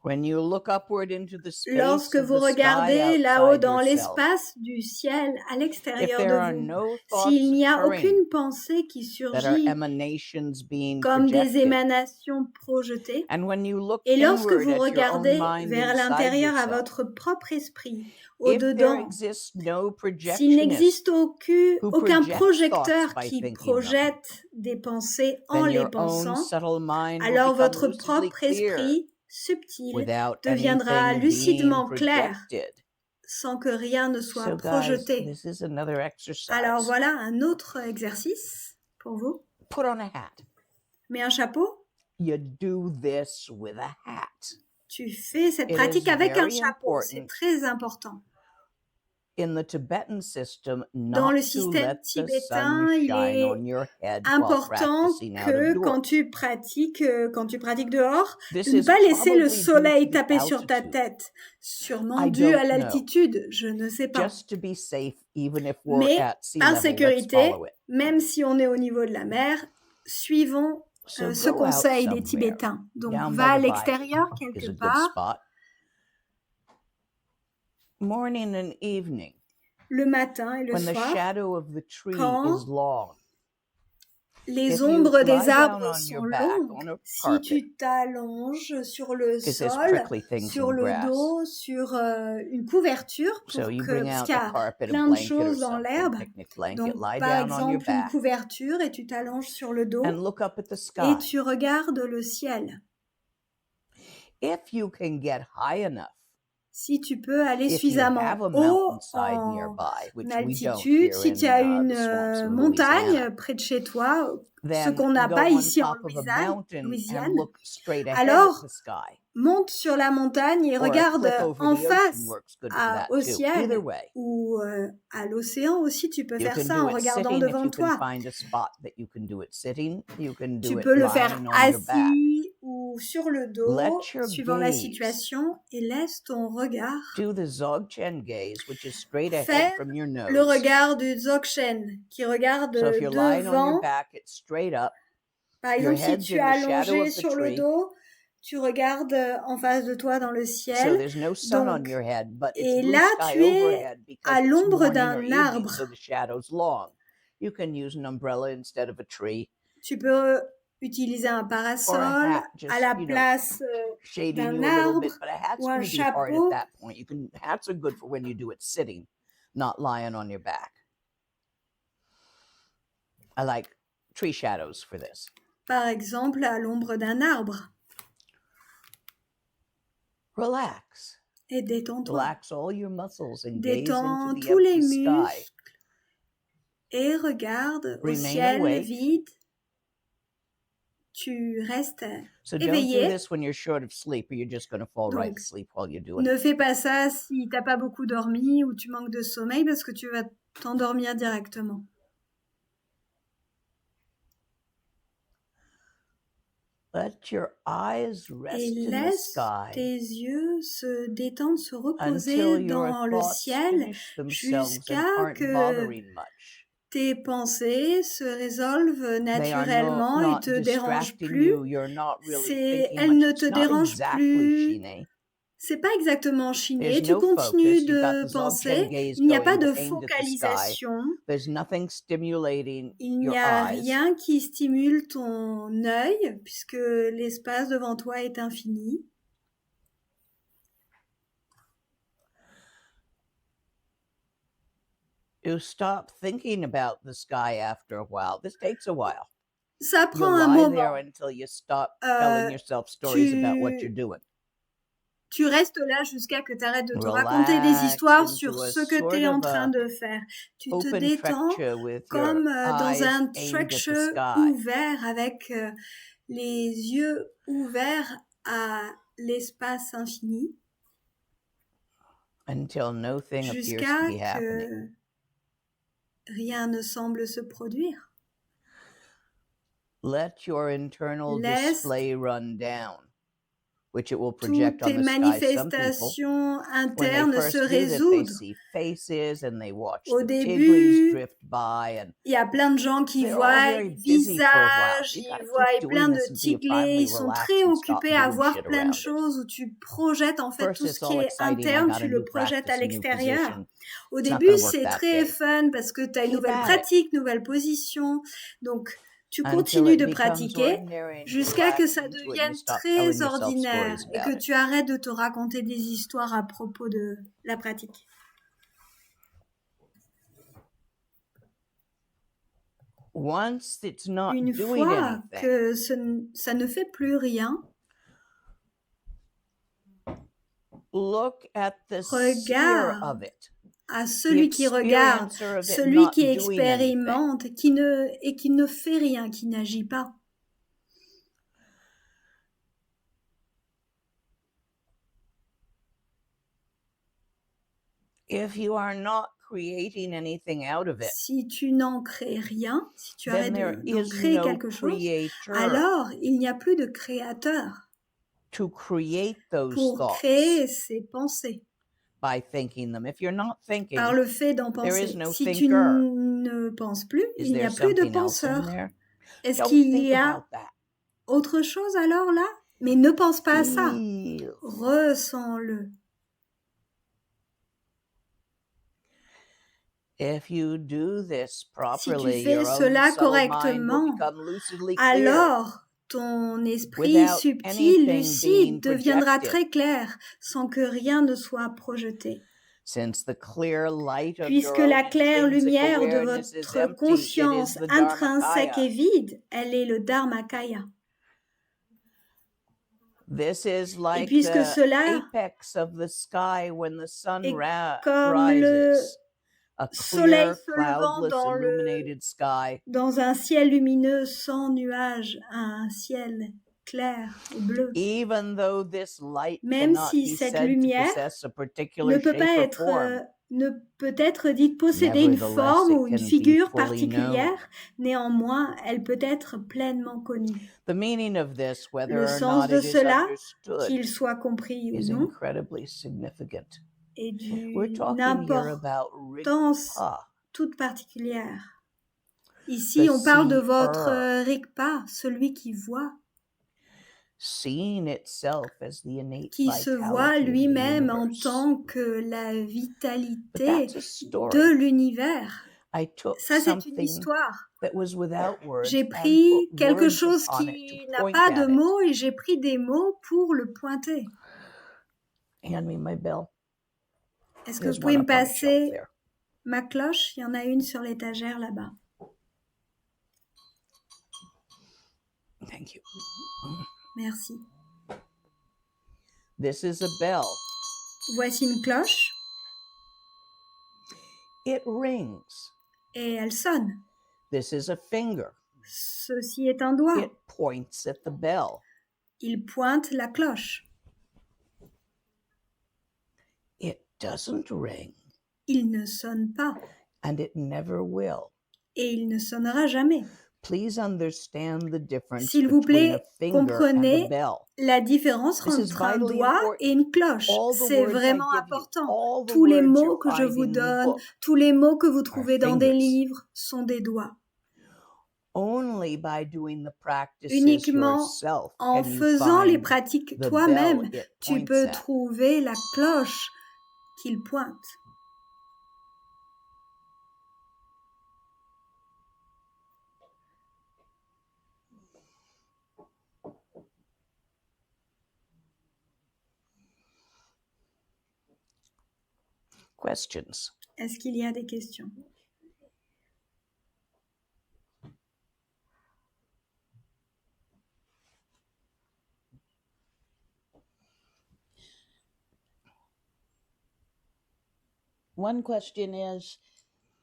When you look upward into the space Lorsque of vous the sky regardez là-haut outside dans yourself, l'espace du ciel à if l'extérieur there are de vous, no thoughts s'il n'y a occurring aucune pensée qui that are surgit emanations being comme des projected, émanations projetées, and when you look et lorsque inward vous at your own regardez mind vers inside l'intérieur à yourself, votre propre esprit, if there au-dedans, exists no s'il projectionist, n'existe who aucun projects projecteur thoughts by qui thinking them, projette des pensées en then les your own pensant, subtle mind will alors become votre lucidly propre clear esprit subtil without deviendra anything being lucidement clair projected. sans que rien ne soit So guys, projeté. this is another Alors exercise. voilà un autre exercice pour vous. Put on a hat. Mets un chapeau. You do this with a hat. Tu fais cette It pratique is avec un very chapeau. C'est important très important. in the Tibetan system Dans le not to système let the sun tibétain, il shine est on your head while important practicing out que of quand doors. tu pratiques dehors, This de ne is pas laisser le probably due to soleil the taper sur ta altitude. tête. Sûrement I dû à don't know. l'altitude, je ne sais pas. Just to be safe, even if we're Mais at sea par level, let's sécurité, follow it. même si on est au niveau de la mer, suivons So ce go out conseil des somewhere. Tibétains. Donc Down va à by the l'extérieur bayou is quelque a good part, spot. Morning and evening, le matin et le when the soir, shadow of the tree quand is long. les If you ombres lie des down arbres on sont your back longues. on a Si carpet, tu t'allonges sur le because there's sol, prickly things sur in le grass. dos, sur une couverture, So you parce bring qu'il out y a a carpet, a plein de blanket or choses dans something, l'herbe. picnic blanket, Donc, lie par down on your exemple, une back couverture et tu t'allonges sur le dos and look up at the et sky. tu regardes le ciel. If you can get high enough, Si tu peux aller if you suffisamment have a haut mountainside en nearby, which we don't altitude, here si in tu as une the swamps of montagne Louisiana, près de chez toi, ce then qu'on n'a go pas on ici en top of a mountain and Louisiane, look straight ahead at alors the sky. monte sur la montagne et Or a regarde cliff over en the ocean face works good for that au too. ciel Either way, ou à l'océan aussi. Tu peux you faire can ça do en it regardant sitting if devant you can toi. find a spot that you can do it sitting. You can do Tu it peux le faire lying on your back. assis ou sur le dos, Let your suivant la gaze situation, et laisse ton regard do the Dzogchen gaze, which is straight ahead faire from your nose. le regard du Dzogchen qui regarde So if you're lying on your devant. back, it's straight up. Par Your exemple, si head's tu es in the shadow allongé of the sur le tree. dos, tu regardes en face de toi dans le So ciel. there's no sun on Donc, your head, but it's et blue là, sky tu es overhead because à it's l'ombre morning or d'un evening, arbre. so the shadow's long. You can use an umbrella instead of a tree Tu peux utiliser un or a parasol hat, à just la place shading d'un you a little arbre bit. But a hat's ou un going to be hard chapeau. at that point. Hats are good for when you do it sitting, not lying on your back. I like tree shadows for this. Par exemple, à l'ombre d'un arbre. Relax. Et détends-toi. Relax all your muscles and gaze Détends into the tous les empty sky. muscles et regarde au Remain ciel awake. vide. Tu restes So don't do éveillé. this when you're short of sleep or you're just going to fall right Donc, asleep while you're doing it. ne fais pas ça si t'as pas beaucoup dormi ou tu manques de sommeil parce que tu vas t'endormir directement. Let your eyes rest Et in the laisse sky tes yeux se détendre, se reposer until your dans le thoughts ciel finish themselves and jusqu'à aren't que bothering much. tes pensées se résolvent They are naturellement et not te dérangent distracting plus. you. You're not really thinking Elles much. ne It's te not dérangent exactly plus. Shine. C'est pas exactement chigné. There's Tu no focus. continues You've got de the Dzogchen penser. gaze Il n'y a pas going de aimed at the sky. focalisation. There's nothing stimulating Il your n'y a eyes. rien qui stimule ton œil puisque l'espace devant toi est infini. You stop thinking about the sky after a while. This takes a while. Ça You'll prend un lie there moment. until you stop telling yourself stories about what you're doing. Tu restes là jusqu'à que tu arrêtes de te raconter des Relax histoires sur into a ce que sort tu es en of train a de faire. Tu te open détends trekture with your comme dans eyes un aimed at the trekture sky. ouvert avec les yeux ouverts à l'espace infini. until no thing appears to jusqu'à be happening. que rien ne semble se produire. Let your internal Laisse display run down, which it will toutes project on tes the sky. Some people, manifestations when they internes first se do that, they résoudre. see faces and they watch Au the tigris début, drift by, and il y a plein de gens qui they're all voient very les busy for a while. visages, So you ils gotta keep voient plein doing de this until you tigrés, finally ils sont relax très and stop occupés à doing voir shit plein de around it. choses où tu projettes en fait First, tout ce it's qui all est exciting. I interne, got a tu le new projettes à practice, a new l'extérieur. position. Au It's not début, gonna work c'est that très day. fun parce que tu as une Keep nouvelle at it pratique, nouvelle position. Donc, tu until continues it de becomes pratiquer ordinary and you jusqu'à que relax ça into it and you devienne stop très telling yourself ordinaire stories et about que it. tu arrêtes de te raconter des histoires à propos de la pratique. Once it's not Une doing fois anything, que ça ne fait plus rien, look at the seer regarde of it, à the celui qui regarde, experiencer of it celui not qui doing anything. expérimente et qui ne fait rien, qui n'agit pas. If you are not creating anything out of it, Si tu n'en crées rien, si tu then arrêtes there d'en is créer no quelque chose, creator alors il n'y a plus de créateur to create those pour thoughts créer ces pensées by thinking them. If you're not par thinking, le fait d'en there is penser. no Si tu thinker. ne penses plus, Is il n'y there a plus de something else in penseur. there? Est-ce Don't qu'il think y a about that. autre chose alors là? Mais ne pense pas à ça. Feel. Ressens-le. If you do this Si tu properly, fais your own cela subtle mind will correctement, become lucidly clear alors ton esprit without subtil, anything being lucide, deviendra projected. très clair sans que rien ne soit projeté. Since the clear light of Puisque your la own claire intrinsic lumière de awareness is votre empty, it is conscience the intrinsèque Dharmakaya. est vide, elle est le Dharmakaya. This is Et like puisque the cela apex of the sky when the sun est comme le rises. A soleil clear, se levant cloudless, illuminated sky. dans un ciel lumineux sans nuages, un ciel clair et bleu. Even though this light Même cannot si be cette said to lumière possess a ne particular peut shape pas or être, form, ne peut être dite posséder une nevertheless, forme ou it une can be figure fully known. particulière, néanmoins, elle peut être pleinement connue. The meaning of this, whether Le or sens not de it is cela, understood, qu'il soit compris ou is non, incredibly significant. est We're d'une talking here about importance Rigpa, toute particulière. Ici, the on parle de votre seer, Rigpa, celui qui voit, seeing itself as the innate qui se voit vitality of the lui-même en universe. tant que la But vitalité that's a de story. l'univers. I took Ça, c'est une something histoire. that was without words J'ai and pris put quelque words chose upon it qui to n'a point pas de at it. mots et j'ai pris des mots pour le pointer. Hand me my bell. Est-ce que There's vous pouvez one me up on the shelf passer there. ma cloche? Il y en a une sur l'étagère là-bas. Thank you. Merci. This is a bell. Voici une cloche It rings. et elle sonne. This is a finger. Ceci est un doigt. It points at the bell. Il pointe la cloche. It doesn't ring, Il ne sonne pas and it never will. et il ne sonnera jamais. Please understand the difference S'il vous between a plaît, finger and a comprenez bell. la différence This is entre un vitally doigt important. et une cloche. All the C'est words I vraiment give you, important. all the Tous les words mots you'll que je find vous in the donne, book tous les mots que vous are trouvez dans des fingers. livres sont des doigts. Only by doing the practices Uniquement yourself en can you faisant les find pratiques the toi-même, bell it tu points peux at. trouver la cloche qu'il pointe. Questions? Est-ce qu'il y a des questions? One question is,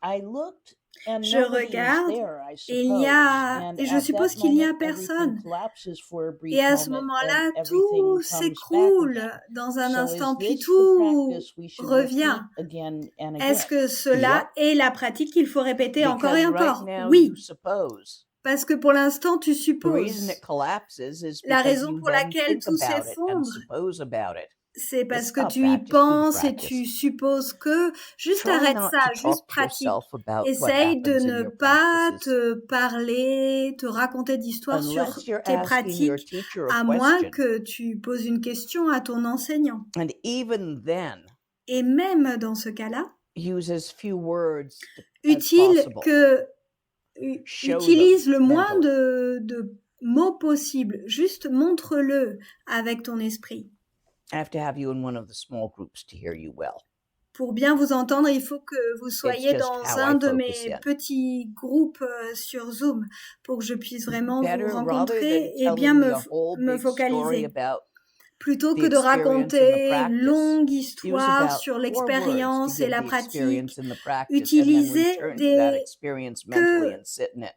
I looked And Je nobody is regarde there, I et il y suppose. a, And et je at suppose that qu'il n'y a moment, everything personne. collapses for a brief Et à ce moment, moment-là, and tout everything comes back s'écroule again. dans un So instant, is puis this the tout practice we should revient. repeat again and Est-ce again? que cela Yep. est la pratique qu'il faut répéter encore et Because right encore? now Oui, you suppose. parce que pour l'instant, tu The reason supposes. it collapses is La because raison you pour then laquelle think tout about it and s'effondre, suppose about it. c'est parce que Stop tu y that. Just do the penses et tu practice. supposes que. Juste Try arrête not ça, to juste talk to pratique. yourself about what Essaye de happens in ne your pas practices te parler, te raconter d'histoires sur unless you're tes asking your pratiques, teacher à a moins question. que tu poses une question à ton enseignant. And even then, Et même dans ce cas-là, use as few words as utile possible. que Show utilise le them moins mentally. de mots possible. Juste montre-le avec ton esprit. I have to have you in one of the small groups to hear you well. Pour bien vous entendre, il faut que vous soyez just dans how un I de focus mes in. petits groupes sur Zoom pour que je puisse vraiment vous Better, rather rencontrer than et bien telling me a whole me big story focaliser. about Plutôt the que de experience and the raconter une practice, longue use histoire about sur 4 words to l'expérience et give la the pratique, experience and the practice, and then utilisez return to that des experience mentally que and sit in it.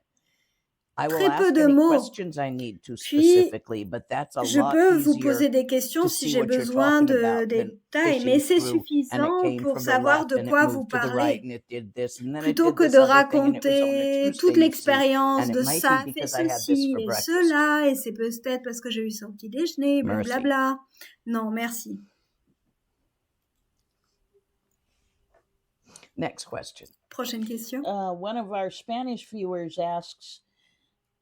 I will très peu ask de any mots. questions I need to Puis, specifically, but that's a je lot peux vous easier poser des questions to si see j'ai what you're besoin talking de about than détails, mais fishing c'est through, and it suffisant came pour from the savoir left de and it quoi moved vous to the right parlez. and it did this and then it Plutôt did que this de other thing and it was on a raconter Tuesday, toute you see, l'expérience and de it might ça be a fait because I had this ceci for et breakfast. cela, et c'est peut-être parce que j'ai eu ça au petit déjeuner, Merci. blablabla. Non, merci. Next question. Prochaine question. One of our Spanish viewers asks,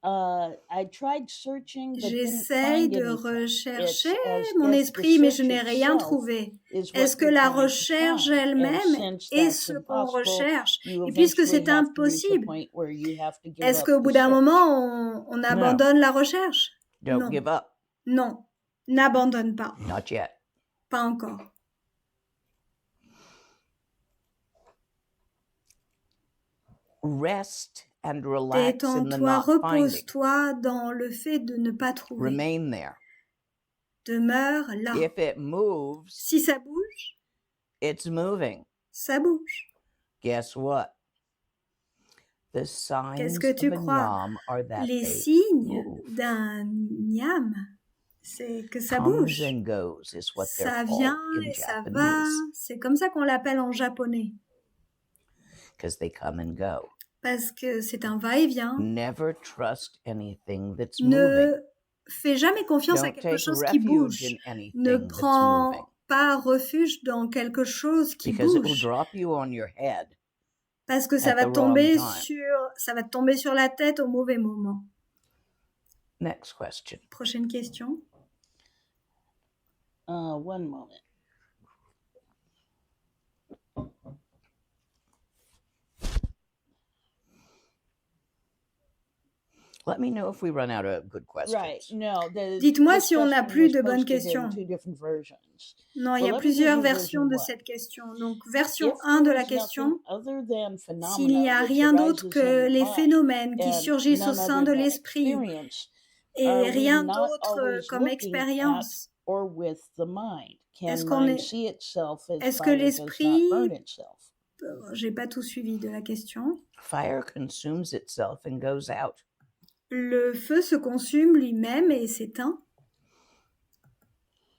I tried searching but didn't J'essaye find de anything. rechercher It's as mon if the esprit, mais je search n'ai rien itself trouvé. is what Est-ce que you're la trying to recherche find. And elle-même since est that's ce qu'on impossible, recherche? you Et puisque eventually c'est have to reach a impossible, point where you have to give est-ce up qu'au the bout d'un search. moment, on abandonne la recherche? Don't Non. give up. Non, n'abandonne pas. Not yet. Pas encore. Rest and relax in the Détends-toi, not finding. repose-toi dans le fait de ne pas trouver. Remain there. Demeure là. If it moves, Si ça bouge, it's moving. ça bouge. Guess what? The signs Qu'est-ce que tu of a crois? nyam are that Les they signes move. d'un nyam, c'est que ça Comes bouge. and goes is what they're Ça called vient in et ça va. Japanese, C'est comme ça qu'on l'appelle en japonais. because they come and go. Parce que c'est un va-et-vient. Never trust anything that's moving. Ne fais jamais confiance à Don't quelque take chose qui refuge bouge. in Ne anything that's moving, prends pas refuge dans quelque chose qui because it will bouge. drop you on your head. Parce que ça at va the te tomber wrong time. ça va te tomber sur la tête au mauvais moment. Next question. Prochaine question. One moment. Let me know if we run out of good questions. Right. No, Dites-moi this si on n'a question plus was de bonnes posted in questions. 2 different versions. Non, il y Well, a let me give plusieurs you versions version de one. cette question. Donc, version If 1 de there la is nothing question, other than s'il n'y a phenomena which rien d'autre arises que in the les mind phénomènes qui and surgissent au none sein other de than l'esprit experience, et are we rien not d'autre always comme looking at expérience, or with the mind? Can est-ce qu'on mind est, see itself as est-ce que fire does not l'esprit, burn itself? j'ai pas tout suivi de la question, Fire consumes itself and goes out. le feu se consume lui-même et s'éteint.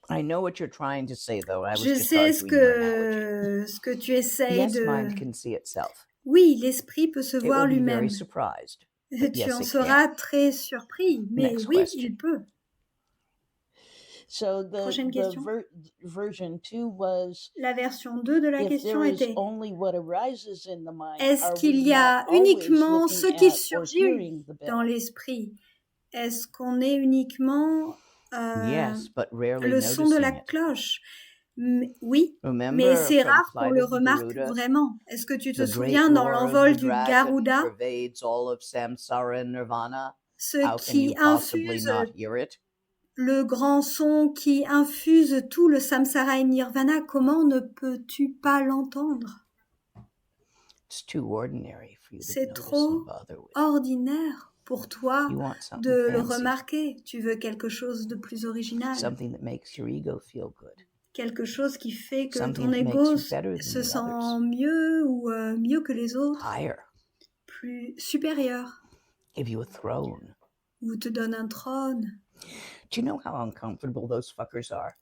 I know what you're trying to say, though. I was Je just sais arguing your analogy. ce que tu essayes Yes, de... mind can see itself. Oui, l'esprit peut se It voir will be lui-même. very surprised. But Tu yes, en it seras can. très surpris, mais Next oui, question. il peut. So Prochaine question. version 2 was, La version 2 de la if question there is était only what arises in the mind, est-ce are qu'il we y a not always uniquement ce looking qui at or surgit hearing the dans bell? l'esprit? Est-ce qu'on est uniquement Yes, but rarely le son de la noticing it. cloche? Oui, mais Remember c'est from rare qu'on Flight le of the remarque Garuda, vraiment. Est-ce que tu te the great souviens dans roar of l'envol the du dragon Garuda, pervades all of samsara and nirvana. ce How can you qui possibly infuse not hear it? le grand son qui infuse tout le samsara et nirvana? Comment ne peux-tu pas l'entendre? It's too ordinary for you to C'est notice trop and bother with. ordinaire pour toi You want something de le fancy, remarquer. Tu veux quelque chose de plus original, something that makes your ego feel good, quelque chose qui fait que something ton that makes ego you better than se the sent others, mieux ou mieux que les autres, higher. plus supérieur give you a throne. ou te donne un trône. Do you know how uncomfortable those fuckers are?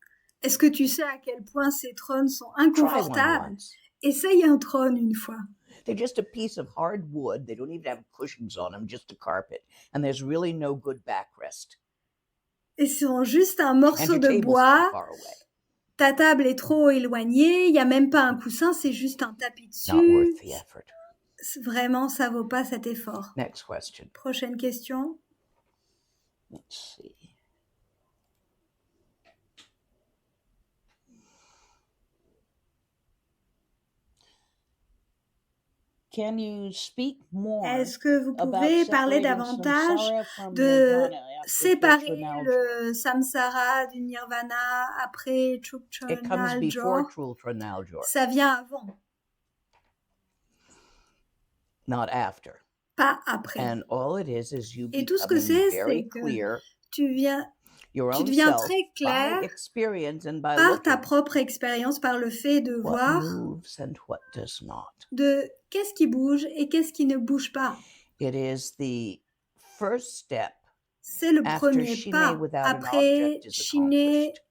Est-ce que tu sais à quel point ces trônes sont Try one inconfortables? once. Essaye un trône une fois. They're just a piece of hard wood. They don't even have cushions on them, just a carpet. And there's really no good backrest. Et sont juste un And morceau your de table's too bois. far away. Ta table est trop éloignée. Il n'y a même pas un coussin, c'est juste un tapis Not dessus. worth the effort. Vraiment, ça vaut pas cet effort. Next question. Prochaine question. Let's see. Can you speak more Est-ce que vous about pouvez parler separating davantage samsara from de nirvana after séparer Chutranaljo? le samsara du nirvana après It comes before Chutranaljo? Trultranaljo, Ça vient avant, not after. pas après. And all it is you Et tout ce que becoming c'est very que clear tu your tu own deviens self très clair by experience and by par ta looking propre expérience, par le fait de what voir moves and what does not. de qu'est-ce qui bouge et qu'est-ce qui ne bouge pas. It is the first step C'est le after premier Shine pas without an après object is chiner, accomplished.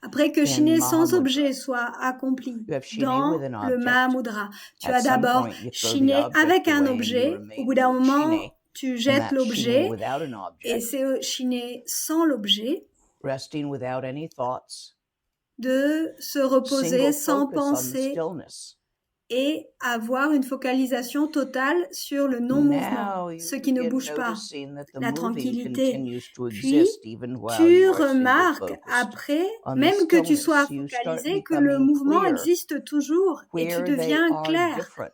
après que In chiner sans Mahamudra, objet soit accompli you have Shine dans with an le object. Mahamudra. Tu At as some d'abord point, you throw the chiner object avec un away and you objet. remain Au bout d'un with moment, Shine, tu and jettes that's Shine l'objet without an et object, c'est chiner sans l'objet, resting without any thoughts, de se reposer single sans focus on the penser stillness. et avoir une focalisation totale sur le non-mouvement, Now you ce qui ne begin bouge pas, noticing that the la moving tranquillité. continues to Puis, exist even while tu you are single remarques focused. après, On the même que tu sois stillness, you start focalisé, que le becoming mouvement clear existe toujours et tu where they deviens are clair different.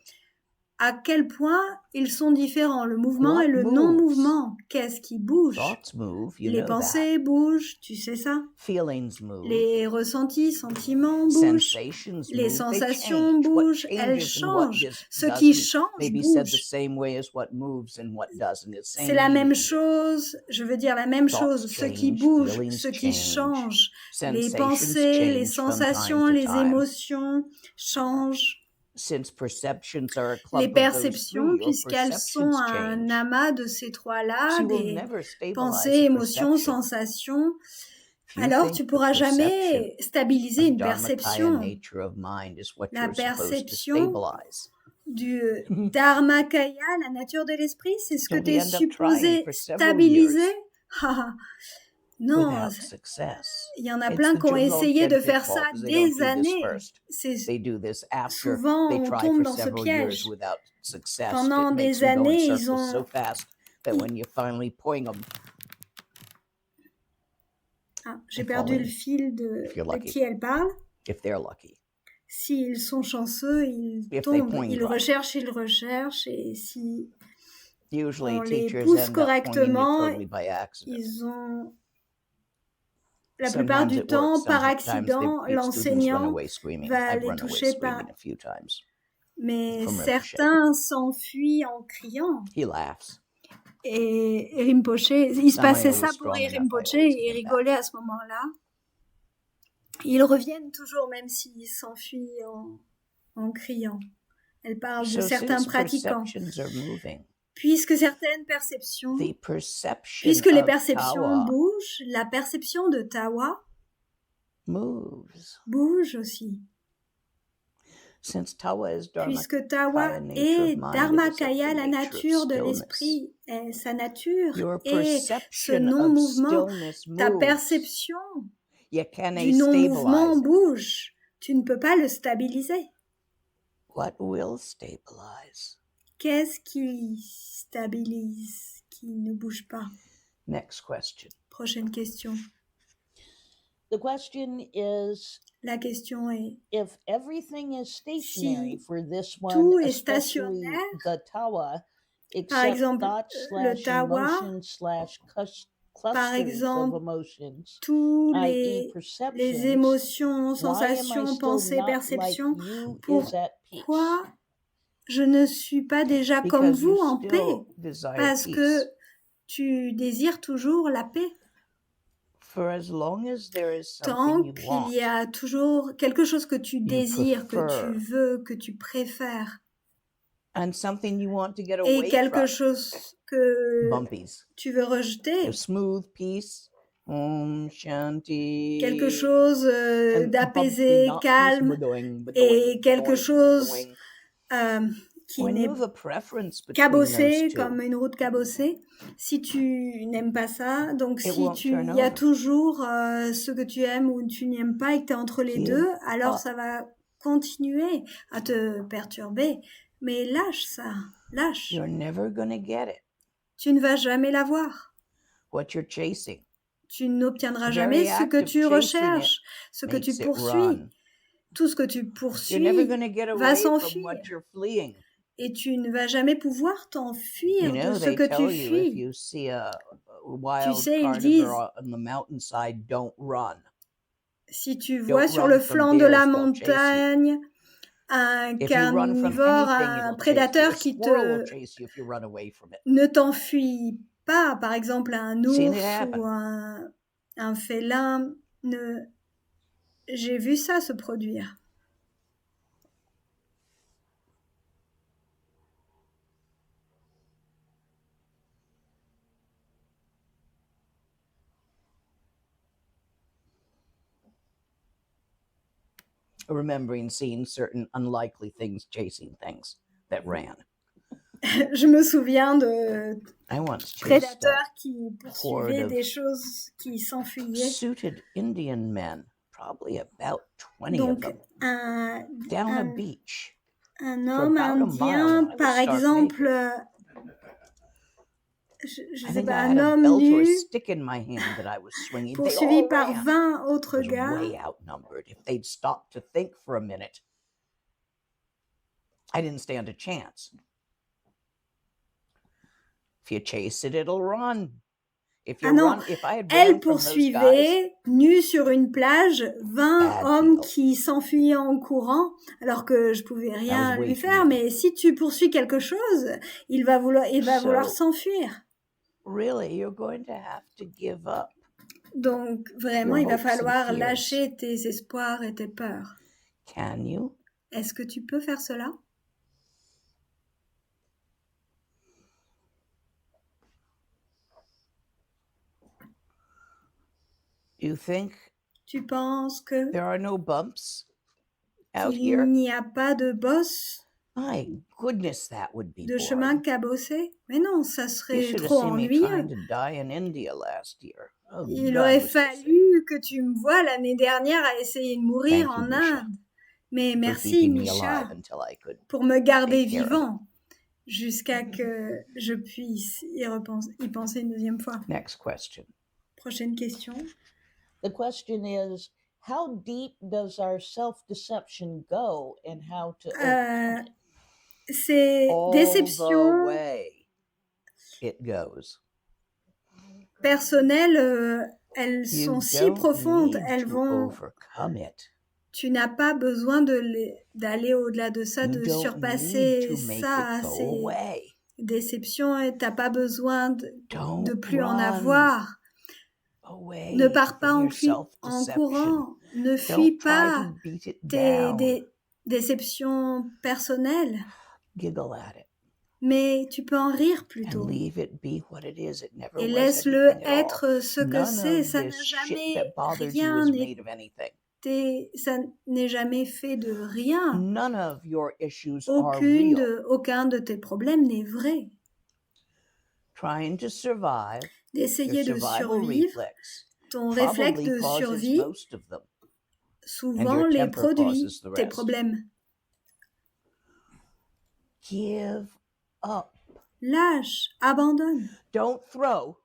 à quel point ils sont différents, le mouvement What et le moves? non-mouvement. Qu'est-ce qui bouge? Thoughts move, you Les know that. pensées bougent, tu sais ça. Feelings move. Les ressentis, sentiments bougent. Sensations Les move. They sensations change. What bougent, elles changes and what changent. just Ce qui doesn't change may be said the bouge. same way as what moves and what doesn't. It's C'est same la même meaning. chose, je veux dire la même Thoughts chose. Ce qui change, bouge, feelings ce qui change. change. Les Sensations pensées, les change from sensations, time to les time. émotions changent. Since perceptions are a Les clump of those perceptions, three, your puisqu'elles sont perceptions un change. amas de ces trois-là, So you will des never stabilize pensées, a émotions, perception. sensations, If you alors think tu the pourras perception jamais stabiliser of une Dharmakaya perception. nature of mind is what La you're supposed to perception stabilize. du Dharmakaya, la nature de l'esprit, c'est ce que So tu we es end up trying supposé for several stabiliser. years Haha. Non, without success. il y en a It's plein the qui ont essayé de Dzogchen faire pitfall ça because they don't des do this années. first. C'est They do this after souvent they on try tombe for dans ce several years piège. without success. Pendant It makes des them go in années, ils circles so ont fast that when you finally point them, j'ai They perdu fall le in, fil de if you're à lucky. qui elle parle. if they're lucky. S'ils sont chanceux, ils If they tombent. point Ils right. recherchent, et si Usually on les teachers pousse end up pointing you correctement, totally by accident. ils ont la plupart Sometimes du it temps, works. par Sometimes accident, the students run l'enseignant away screaming. va I've les run away toucher screaming par... a few times Mais from Rinpoche. certains s'enfuient en criant. He laughs. Et Rinpoche, il se Samael passait was ça pour strong enough, I Rinpoche, always et il came back. rigolait à ce moment-là. Ils reviennent toujours, même s'ils s'enfuient en criant. Elle parle de So certains since pratiquants. perceptions are moving, Puisque certaines perceptions, the perception puisque les of perceptions Tawa bougent, la perception de Tawa moves. bouge aussi. Since Tawa is Puisque Tawa Dharmakaya nature est of mind, it is of Dharmakaya, the la nature of nature de stillness. l'esprit, et sa nature Your est ce perception of non-mouvement. stillness Ta moves. perception You can't du non-mouvement stabilize it. bouge. Tu ne peux pas le stabiliser. What will stabilize? Qu'est-ce qui stabilise, qui ne bouge pas? Next question. Prochaine question. The question is La question est, if everything is stationary Si for this tout one, est especially stationnaire, the tawa, par except exemple, thoughts le slash tawa, emotions slash clusters exemple, of emotions, tous i.e. les perceptions, émotions, why am I sensations, still pensées, not like perceptions, you is at peace? pourquoi je ne suis pas déjà comme Because vous you en paix? still desire Parce peace. que tu désires toujours la paix. For as long as there is Tant something you qu'il want, y a toujours quelque chose que tu désires, que prefer. tu veux, que tu préfères, And something you want to get et away quelque from. chose que Bumpies. tu veux rejeter, A smooth peace. Om Shanti. quelque chose And d'apaisé, bumpy, not calme, peace, et quelque chose qui When n'est you have a preference between cabossé, those two, comme une route cabossée. Si tu n'aimes pas ça, donc It si won't turn il y a over. toujours ce que tu aimes ou tu n'aimes pas et que tu es entre les Give deux, alors up. ça va continuer à te perturber. Mais lâche ça, lâche. You're never going to get it. Tu ne vas jamais l'avoir. What you're chasing Tu n'obtiendras The jamais very ce act que of tu chasing recherches, ce que tu makes it poursuis. run. Tout ce que tu You're never poursuis going to get va away from s'enfuir. what you're fleeing. Et tu ne vas jamais pouvoir You t'enfuir de know, ce they que tell tu you if fuis. you see a Tu wild sais, ils disent, carnivore on the mountainside, don't run. si tu vois Don't sur run le from flanc de la bears, they'll chase you. montagne un If you run from carnivore, anything, un it'll chase you. A prédateur qui squirrel will te chase you if you run away from it. ne t'enfuit pas, par exemple un Seen it ours happen. ou un félin, j'ai vu ça se produire. Remembering seeing certain unlikely things chasing things that ran. Je me souviens de I once chased prédateurs qui horde poursuivaient of des choses qui s'enfuyaient. suited Indian men, probably about 20 of Donc them, un down a un- beach. un for homme about a mile indien, when I was par stark exemple, naked. je I sais think pas, I un had a homme belt or a nu stick in my hand that I was swinging. They poursuivi all par ran. 20 I autres was gars. way outnumbered. If they'd stopped to think for a minute, I didn't stand a chance. If you chase it, it'll run. If you Ah non, run, if I had Elle run from those guys, poursuivait, nue sur une plage, 20 Bad hommes deal. qui s'enfuyaient en courant, alors que je pouvais rien way lui too faire. many. Mais si tu poursuis quelque chose, il va vouloir So- s'enfuir. really, you're going to have to give up. Donc vraiment, Your il va hopes and falloir fears. lâcher tes espoirs et tes peurs. Can you? Est-ce que tu peux faire cela? You think Tu penses que there are no bumps out qu'il here? n'y a pas de bosse, My goodness, that would be de chemin boring. cabossé? Mais non, ça You serait should have trop seen me ennuyeux. trying to die in India last year. Oh, Il God, aurait was this fallu que tu me vois l'année dernière à essayer de mourir Thank you, en Misha, Inde. Mais for merci, keeping me Misha, alive until I could. pour me garder Take care of vivant jusqu'à que je puisse y penser une deuxième fois. Next question. Prochaine question. The question is, how deep does our self-deception go and how to overcome it? Ces All the déceptions way it goes. personnelles, elles You sont si don't profondes, need elles to vont... overcome it. Tu n'as pas besoin d'aller au-delà de ça, You de don't need surpasser to make ça, it go ces away. déceptions, et t'as pas besoin de Don't plus en run avoir. away Ne pars pas from en your self-deception. courant, ne fuis Don't try pas to beat it tes down. déceptions personnelles, Giggle at it mais tu peux en rire and plutôt. leave it be what it is. It never Et was laisse-le anything at all. être ce que None c'est, of ça n'a this shit jamais that bothers you rien is made of anything. ça n'est jamais fait de rien. None of your issues are real. Aucun de tes problèmes n'est vrai. Trying to survive, your D'essayer de survival survivre, reflex ton réflexe probably de causes survie, most of them. souvent your les temper produit causes the tes rest. problèmes. Give up. Lâche, abandonne. Don't throw.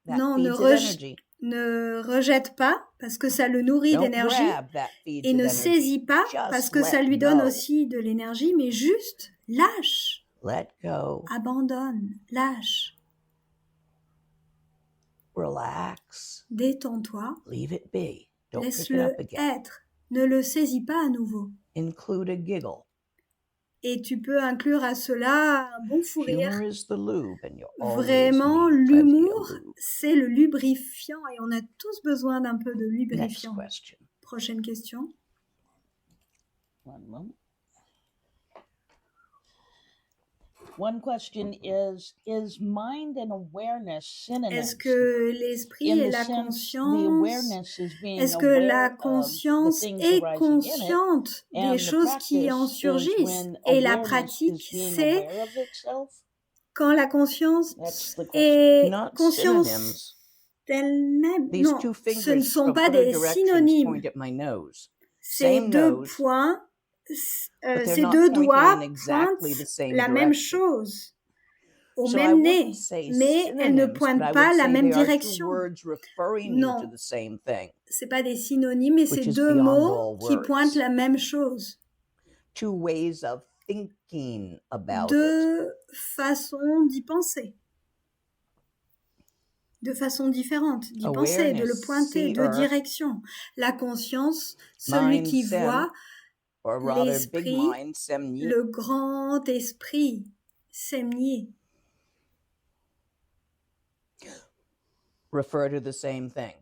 That Non, feeds it energy. ne rejette pas parce que ça le nourrit Don't d'énergie grab. That feeds et it ne energy. saisis pas Just parce que ça let lui donne go. aussi de l'énergie, mais juste lâche, Let go. abandonne, lâche, Relax. détends-toi, Leave it be. Don't pick it laisse-le up again. être, ne le saisis pas à nouveau. Include a giggle. Et tu peux inclure à cela un bon fou rire. Humor is the lube, and you always Vraiment, need plenty of l'humour, lube. c'est le lubrifiant et on a tous besoin d'un peu de Next lubrifiant. question. Prochaine question. One moment. One question is mind and awareness Est-ce synonyms? que l'esprit In et the la sense, the conscience, awareness is being est-ce que la aware of the conscience things est arising in it, consciente des and the choses qui en practice is surgissent? when Et la awareness pratique, is being c'est aware of itself? quand la conscience That's the question. est Not conscience synonyms. d'elle-même. These Non, two ce ne fingers sont from pas other des directions synonymes. point at my nose. Ces Same deux nose, points, but they're ces not deux pointing doigts in exactly the pointent same la même direction. chose, au So I même wouldn't nez, say mais elles ne synonyms, but pointent I pas would la say même they are two direction. words referring you to Non, the same thing, c'est pas des synonymes, mais c'est which is deux beyond mots all qui pointent words. la même chose. Two ways of thinking about it. Deux façons d'y penser. De façon différente, d'y penser, de le Awareness, pointer, de seer, direction. La conscience, celui mind, qui sem, voit, or rather big l'esprit, mind, semni, le grand esprit, Semnier, refer to the same thing.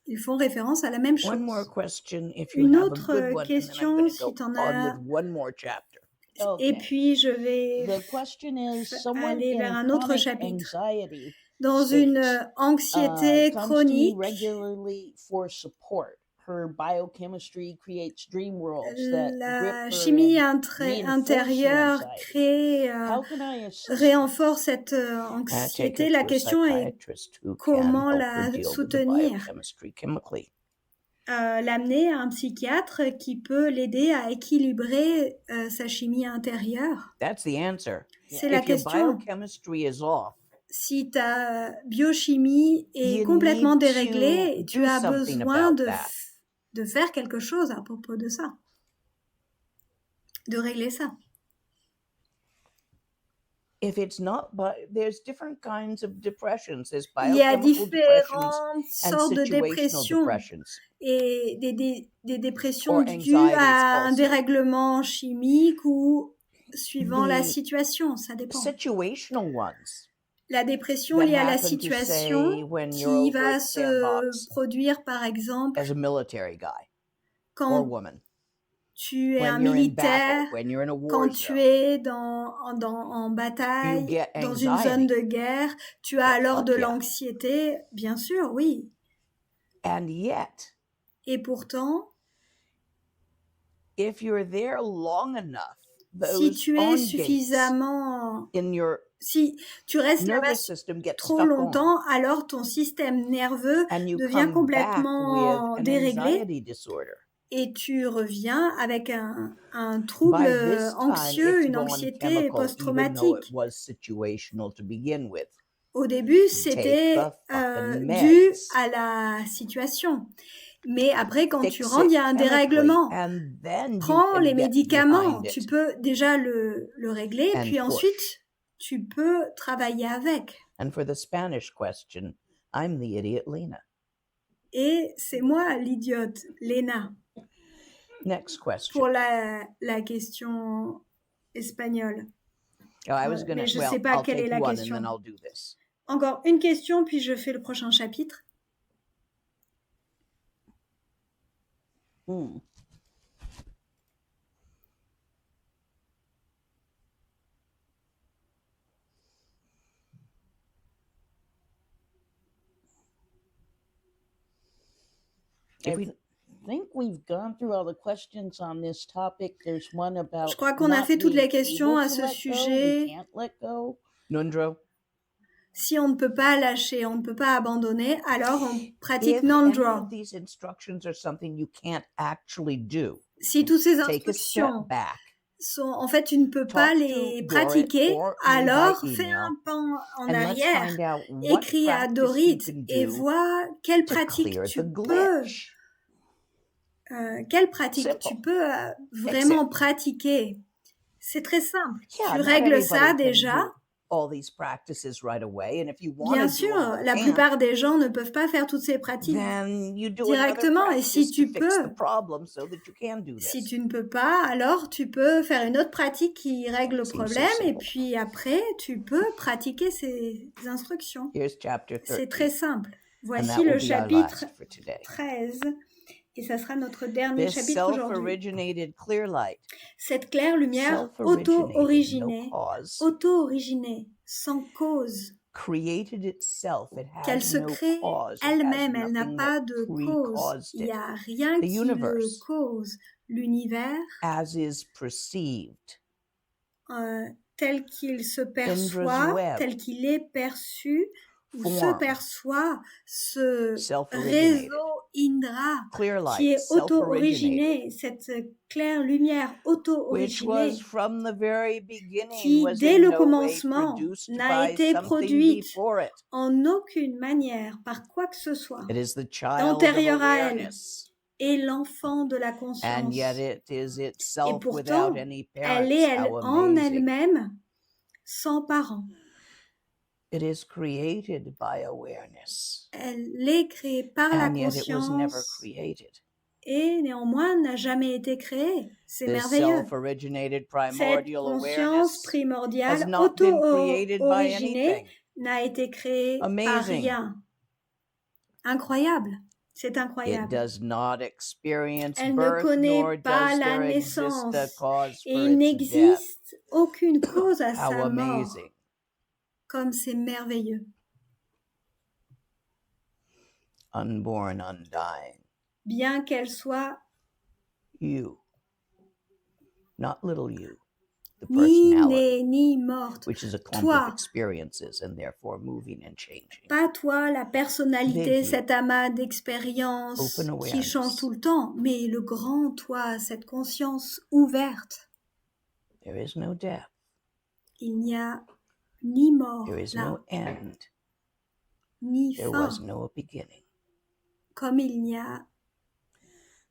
ils font référence à la même chose. One more question if you Une have a autre good one, and then I'm question, going to si go t'en on as, with one more chapter. et Okay. puis je vais The question is, someone aller vers in un autre chronic chapitre. anxiety Dans une states, anxiété comes to me chronique, regularly for support. Her biochemistry creates dream worlds that grip la her chimie and reinforce the intérieure anxiety. crée, How can I assist her? renforce cette Take her anxiété. to La a question est psychiatrist who can comment help her la deal with the soutenir, biochemistry chemically. l'amener à un psychiatre qui peut l'aider à équilibrer sa chimie intérieure. That's the answer. C'est la If your question. biochemistry is off, Si ta biochimie est you complètement need to déréglée, tu do as something besoin about de, that. de faire quelque chose à propos de ça, de régler ça. If it's not, but there's different kinds of depressions. There's Il y a biochemical depressions différentes and sortes de situational dépressions depressions. et des dépressions Or dues anxieties à un also. dérèglement chimique ou suivant la The situation, ça dépend. situational ones La dépression that liée à la happen to situation say when you're qui over va at the se sandbox produire par exemple as a military guy or quand woman, tu es un when you're in battle, militaire, when you're in a war quand tu zone, es en you bataille, get dans une zone de anxiety. guerre, tu as alors de Fuck yeah. l'anxiété, bien sûr, oui. And yet, Et pourtant, if you're there long enough, si those tu es on gates suffisamment, in your si tu restes là-bas nervous system get trop stuck on, longtemps, alors ton système nerveux and you devient come back complètement with an déréglé anxiety disorder. et tu reviens avec un trouble By this time, anxieux, it's une gone anxiété chemical, even though it post-traumatique. was situational to begin with. Au début, Take c'était the fucking dû meds. à la situation. Mais après, quand tu Fix rentres, il y it a un chemically, dérèglement. and then you Prends can les get médicaments, behind tu it peux déjà le régler, and puis push. ensuite, tu peux travailler avec. And for the Spanish question, I'm the idiot Lena. Et c'est moi l'idiote, Léna, Next question. pour la question espagnole. Oh, I was Mais gonna. je Well, sais pas I'll quelle est take la one and question. then I'll do this. Encore une question, puis je fais le prochain chapitre. If we, think we've gone through all the questions on this topic. There's one about Je crois qu'on a not fait toutes being les questions able à to ce let go, sujet. we can't let go. Nundro, Si on ne peut pas lâcher, on ne peut pas abandonner, alors on pratique if any non-draw. of these instructions are something you can't actually do, Si toutes ces take a instructions step back. sont, en fait, tu ne peux pas Talk to les Dorit pratiquer, or me alors by fais email, un pas en and let's arrière, find out what écris à practice you Dorit can et do vois quelle to pratique clear tu the peux, glitch. quelle pratique Simple. tu peux Fix vraiment it. pratiquer. C'est très simple. Yeah, Tu not règles ça everybody can déjà. do all these practices right away, and if you want Bien to do sûr, them, la but can't, plupart des gens ne peuvent pas faire toutes ces pratiques then you do another directement. Et si practice to tu fix peux, the problem so that you can do si this. tu ne peux pas, alors tu peux faire une autre pratique qui règle le Seems so problème et simple. puis après, tu peux pratiquer ces instructions. Here's chapter C'est 13, très simple. and that Voici will le be our chapitre last for today. 13 Et ça sera notre dernier This chapitre aujourd'hui. self-originated clear light, Cette claire lumière self-originated, no cause, auto-originée, sans cause, created itself. It qu'elle has se no crée cause. It has elle-même, elle n'a nothing pas that de cause. pre-caused Il n'y it. a rien The qui le universe, cause. L'univers, as is perceived, tel qu'il se Indra's perçoit, web, tel qu'il est perçu, ou se form, perçoit, ce self-originated. réseau Indra Clear qui light, est auto-originé, self-originated, cette claire lumière which auto-originée, was from the very beginning, qui was dès in le no way commencement produced n'a by été something produite before it. en aucune manière par quoi que ce soit It is the child of d'antérieur à elle, awareness, et l'enfant de la and conscience. yet it is Et itself without pourtant, any elle est parents. elle How en amazing. elle-même, sans parents. It is created by awareness, Elle est créée par la and yet it was never conscience created. et néanmoins n'a jamais été créée. C'est This merveilleux. self-originated Cette primordial conscience awareness has primordiale not been created by auto-originée anything. n'a été créée par Amazing. rien. Incroyable. C'est It incroyable. does not experience Elle ne birth, connaît nor pas does la there exist a naissance cause et for il its death. n'existe aucune cause à How sa mort. amazing. Comme c'est merveilleux. Unborn, undying. Bien qu'elle soit You. Not little you. The ni personality, née ni morte, which is a clump toi, of experiences and therefore moving and changing. pas toi, la personnalité, Big you. cet amas d'expériences Open qui change awareness. tout le temps, mais le grand toi, cette conscience ouverte. There is no death. Il n'y a ni mort There is là, no end. ni There fin, was no beginning. comme il n'y a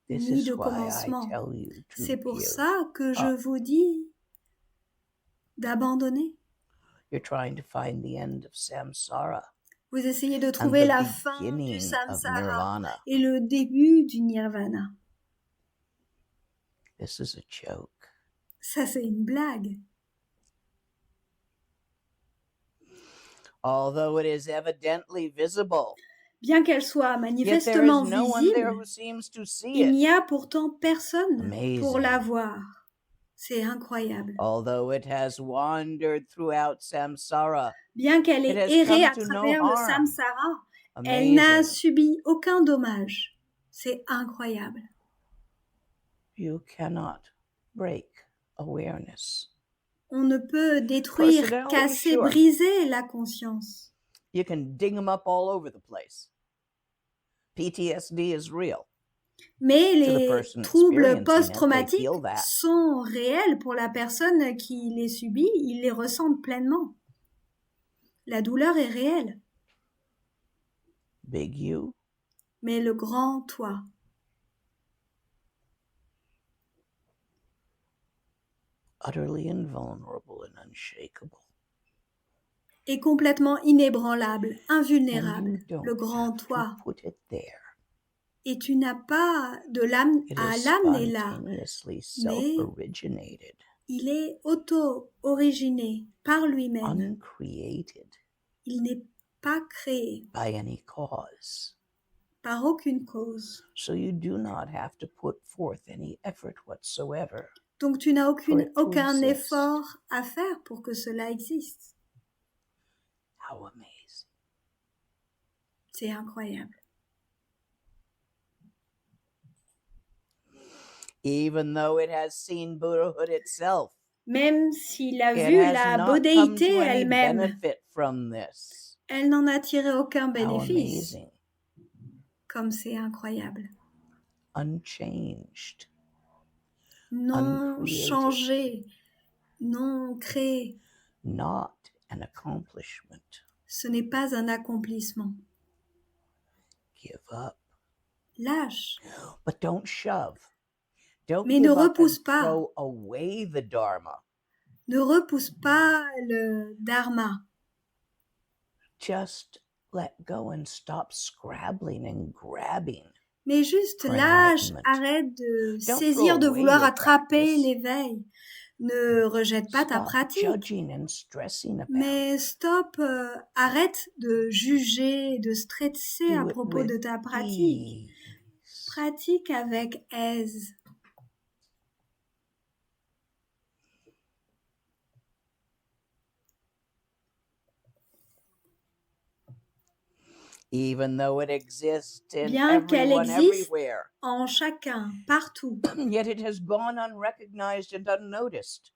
This ni is de why I commencement. tell you to C'est pour give ça que je up. vous dis d'abandonner. You're trying to find the end of samsara Vous essayez de and trouver the la fin du beginning of samsara nirvana. et le début du nirvana. This is a joke. Ça, c'est une blague. Although it is evidently visible, Bien qu'elle soit yet there manifestement is no one there visible, who seems to see il it. n'y a pourtant personne pour Amazing. la voir. C'est incroyable. Although it has wandered throughout samsara, Bien qu'elle it ait has erré come à to no travers le harm. samsara, elle n'a Amazing. subi aucun dommage. C'est incroyable. You cannot break awareness. On ne peut détruire, Personality, casser, sure. briser la conscience. You can ding them up all over the place. PTSD is real. Mais To the les person troubles experiencing it, they post-traumatiques feel that. sont réels pour la personne qui les subit, il les ressent pleinement. La douleur est réelle, Big you, mais le grand toi, utterly invulnerable and unshakable. est complètement inébranlable, And invulnérable, you don't le grand have toi. to put it there. Et tu n'as pas de l'âme It à is l'amener là, spontaneously mais self-originated, il est auto-originé par lui-même. uncreated Il n'est pas créé by any cause. par aucune cause. So you do not have to put forth any effort whatsoever. Donc tu n'as For it to aucun exist. effort à faire pour que cela existe. How amazing. C'est incroyable. Even though it has seen Buddhahood itself, Même s'il a it vu has la not come bouddhéité to any elle-même, benefit from this. elle n'en a tiré aucun How bénéfice. amazing. Comme c'est incroyable. Unchanged. Non Uncreated. changé, non créé. Not an accomplishment. Ce n'est pas un accomplissement. Give up. Lâche. But don't shove. Don't Mais give ne up and repousse pas. throw away the Dharma. Ne repousse pas le dharma. Just let go and stop scrabbling and grabbing. Mais juste For lâche, enlightenment. arrête de Don't saisir, throw de away vouloir your attraper practice. l'éveil. Ne rejette pas ta Stop pratique. judging and stressing about Mais stop, arrête de juger, de stresser à Do it propos de with ta pratique. ease. pratique avec aise. Even though it exists in Bien qu'elle everyone existe everywhere, en chacun, partout. yet it has gone unrecognized and unnoticed.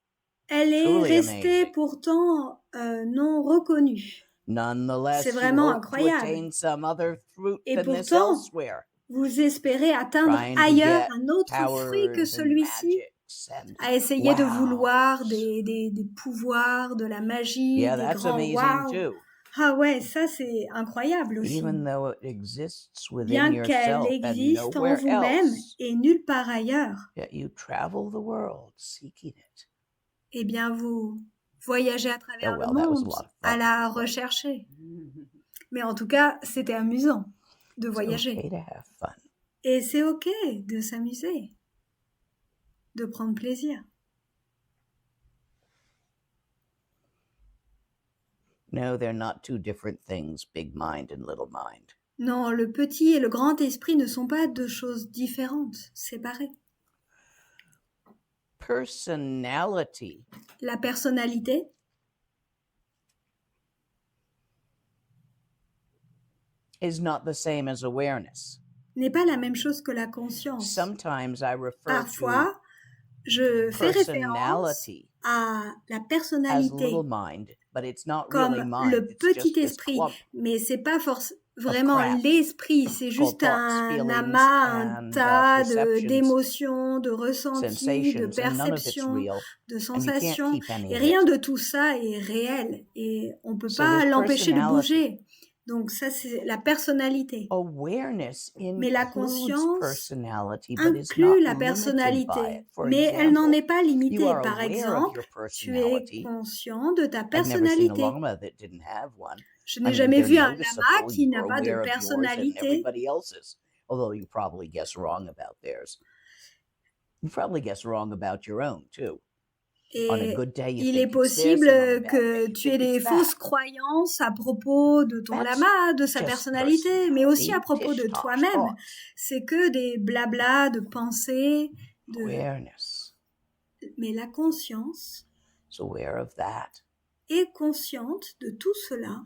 Elle est Truly restée amazing. pourtant non reconnue. Nonetheless, C'est you vraiment hope to incroyable. attain some other fruit Et than this pourtant, elsewhere, vous espérez atteindre trying to ailleurs get un autre fruit que powers and celui-ci, magics and à essayer de vouloir wows. des pouvoirs, de la magie, Yeah, des that's grands amazing wow. too. Ah ouais, ça c'est incroyable aussi. Even though it exists within Bien qu'elle yourself and existe en nowhere vous-même else, et nulle part ailleurs, yet you travel the world seeking it. eh bien vous voyagez à travers Oh, well, le that was a monde lot of à fun. la rechercher. Mais en tout cas, c'était amusant de It's voyager. okay to have fun. Et c'est ok de s'amuser, de prendre plaisir. No, they're not two different things, big mind and little mind. Non, le petit et le grand esprit ne sont pas deux choses différentes, séparées. Personality La personnalité is not the same as awareness. n'est pas la même chose que la conscience. Sometimes I refer to Parfois, je fais référence personality à la as personnalité little mind, but it's not comme really mind. le It's petit just this esprit, clump mais c'est pas vraiment crap l'esprit, c'est juste thoughts, un feelings, amas, un and tas perceptions, d'émotions, de ressentis, de sensations, and none of it's perceptions, real, de and you can't sensations, keep any et of rien it. de tout ça est réel, et on peut So pas this l'empêcher de personality, bouger. Donc ça, c'est la personnalité. awareness Mais la includes conscience personality, but is inclut not la limited by personnalité, it. For mais elle n'en example, est pas you limitée. are Par aware of exemple, your tu es personality. conscient de ta I've never seen a personnalité. llama that didn't have one. Je I n'ai mean, jamais they're vu un lama noticeable. qui n'a You're pas de aware of yours and personnalité. everybody else's, although you probably guess wrong about theirs. You probably guess wrong about your own too. On a Et good day, you il est think it's this, possible and on a bad day, que you tu aies think des it's fausses that. croyances à propos de ton That's lama, de sa just personnalité, mais aussi à personality, propos de tish tosh toi-même. thoughts. C'est que des blablas de pensées, Awareness mais la conscience is aware of that, est consciente de tout cela,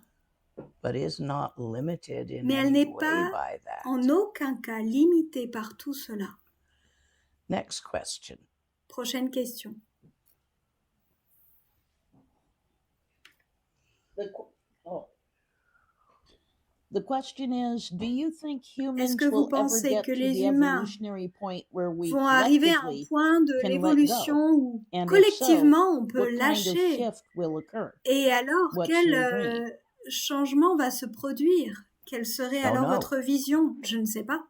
but is not limited in mais elle any n'est way pas by that. en aucun cas limitée par tout cela. Next question. Prochaine question. The question is, do you think humans Est-ce que vous will ever pensez get que to les the humains evolutionary point where we vont arriver à un collectively point de can let l'évolution go? où And if so, collectivement on peut what kind of lâcher? shift will occur? Et alors, What's quel your dream? changement va se produire? Quelle serait Don't alors know. votre vision? Je ne sais pas.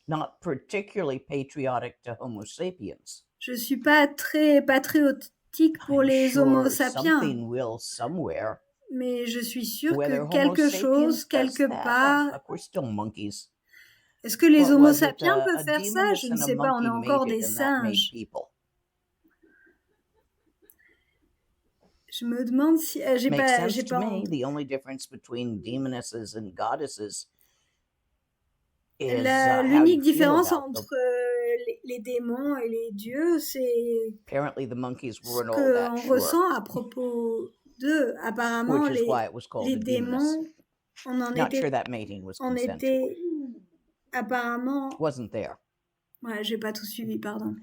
Not particularly patriotic to Homo sapiens. Je ne suis pas très patriotique pour I'm les sure Homo sapiens, something will somewhere. mais je suis sûre Whether que Homo quelque sapiens chose, does quelque that, part... look, we're still monkeys. Est-ce que les What Homo was it? sapiens peuvent A faire ça? Je demoness ne and a sais pas, on est monkey encore made des it, and that made singes. people. Je me demande si... j'ai Makes pas... sense j'ai to pas... me. The only difference between demonesses and goddesses is L'unique how you feel différence about entre them. les démons et les dieux, c'est Apparently, the monkeys ce weren't all that qu'on sure, ressent à propos d'eux. Apparemment, which is why it was called les a demoness. démons, on en Not était, sure that mating was on consensual. était apparemment... Wasn't there. Ouais, j'ai pas tout suivi, pardon.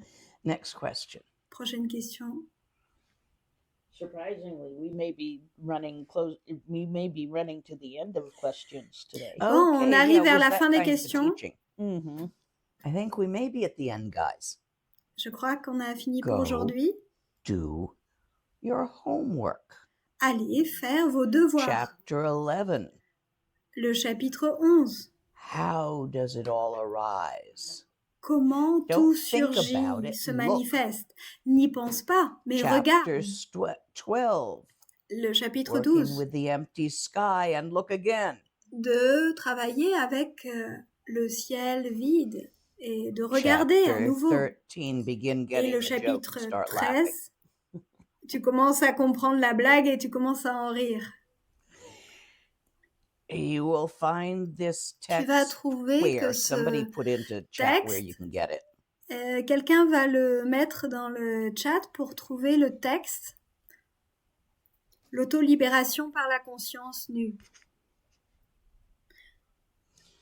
Next question. Prochaine question. Surprisingly, we may be running close. We may be running to the end of questions today. Bon, on Okay, arrive vers was la that fin des kind of a questions. teaching? Mm-hmm. I think we may be at the end, guys. Je crois qu'on a fini pour Go. aujourd'hui. Do your homework. Allez faire vos devoirs. Chapter 11. Le chapitre 11. How does it all arise? Comment Don't tout think surgit, about it, se look. manifeste. N'y pense pas, mais regarde. Chapter 12. Le chapitre Working 12. with the empty sky and look again. De travailler avec le ciel vide et de regarder à Chapter nouveau. 13. Begin Et getting le the joke chapitre and start laughing. 13, tu commences à comprendre la blague et tu commences à en rire. You will find this Tu vas text trouver que where somebody ce put into chat where texte, you can get it. quelqu'un va le mettre dans le chat pour trouver le texte. L'autolibération par la conscience nue.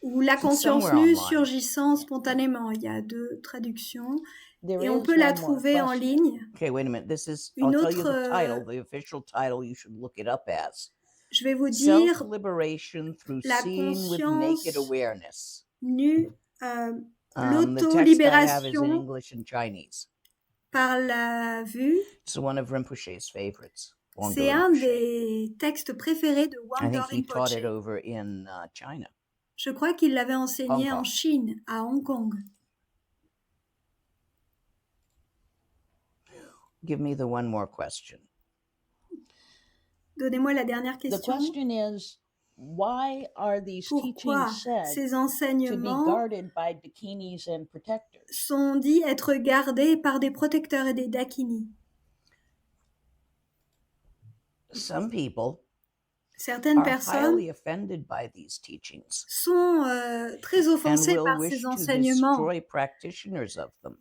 Ou la It's conscience somewhere nue online. surgissant spontanément. Il y a 2 traductions. There Et on is peut la one more trouver en question. ligne. Okay, wait a minute. This is, Une I'll tell you autre, the title, the official title you should look it up as. Je vais vous dire Self-liberation through la seeing with naked conscience awareness. nue, The text I have is in l'autolibération English and Chinese. par la vue. It's one of Rinpoche's favorites. Wangdo C'est un Rinpoche. des textes préférés de I Wangdo think he taught Rinpoche. it over in China. Je crois qu'il l'avait enseigné Hong en Kong. Chine, à Hong Kong. Give me the one more question. Donnez-moi la dernière The question. question is, why are these Pourquoi teachings said ces to be enseignements guarded by dakinis and protectors? sont dits être gardés par des protecteurs et des dakinis? Some people Certaines are personnes highly offended by these teachings sont très and offensées will par wish ces to enseignements destroy practitioners of them.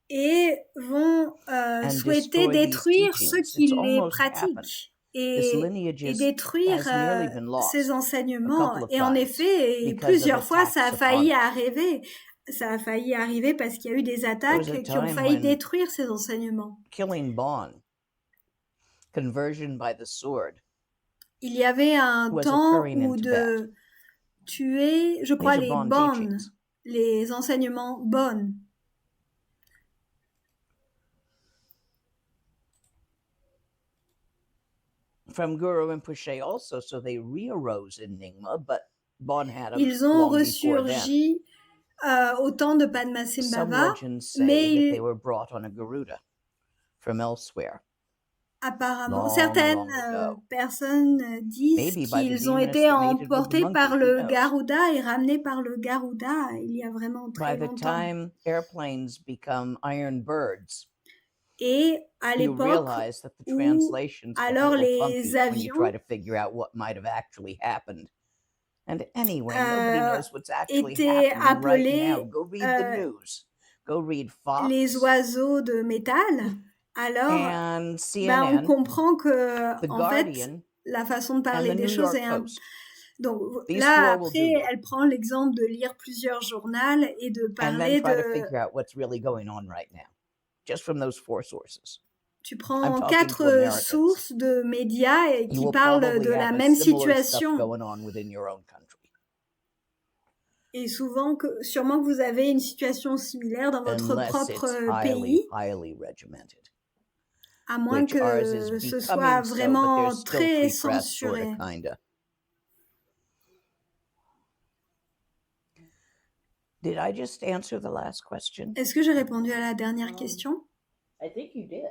et vont And souhaiter destroy these détruire ceux teachings. qui It's les almost happened. pratiquent This et lineage détruire has nearly been lost ces a enseignements. couple of Et en times effet, because of plusieurs fois, ça a attacks failli upon it. arriver. Ça a failli arriver parce qu'il y a eu des There attaques was a qui ont time failli when détruire ces enseignements. killing Bon, conversion by the sword, Il y avait un was temps occurring in où Tibet. de tuer, je crois, These are les Bon bonnes, teachings. les enseignements bonnes. From Guru Rinpoche also, so they re-arose in Nyingma, but Bon had them Ils ont long before then. ressurgi au temps de Some Padmasambhava, legends say mais that they were brought on a Garuda from elsewhere. apparemment, Long, certaines long ago. personnes disent Maybe by the qu'ils ont demonists été that mated with the emportés monkey, par who le knows? Garuda et ramenés par le Garuda il y a vraiment By très the longtemps. time airplanes become iron birds, Et à you l'époque realize that the où translations get a alors little les funky when you try avions to figure out what might have actually happened. And anyway, nobody knows what's actually étaient happening right now. appelés Go read the news. Go read Fox les oiseaux de métal, alors and on CNN, comprend que The en fait Guardian, la façon de and parler the des New choses York est un... Post. Donc These là, four will do après, you. elle prend l'exemple de lire plusieurs journaux et de And then parler try to de... figure out what's really going on right now, just from those 4 sources. Tu I'm prends talking 4 to Americans. sources de médias et You qui will parlent probably de la have a même similar stuff situation. going on within your own country. Et souvent, sûrement que vous avez une situation similaire dans votre Unless propre it's pays, highly regimented. à moins Which ours que is ce becoming soit so, but vraiment there's still très pre-press, sorta, censuré. kinda. Did I just answer the last question? Est-ce que j'ai répondu à la dernière question? I think you did.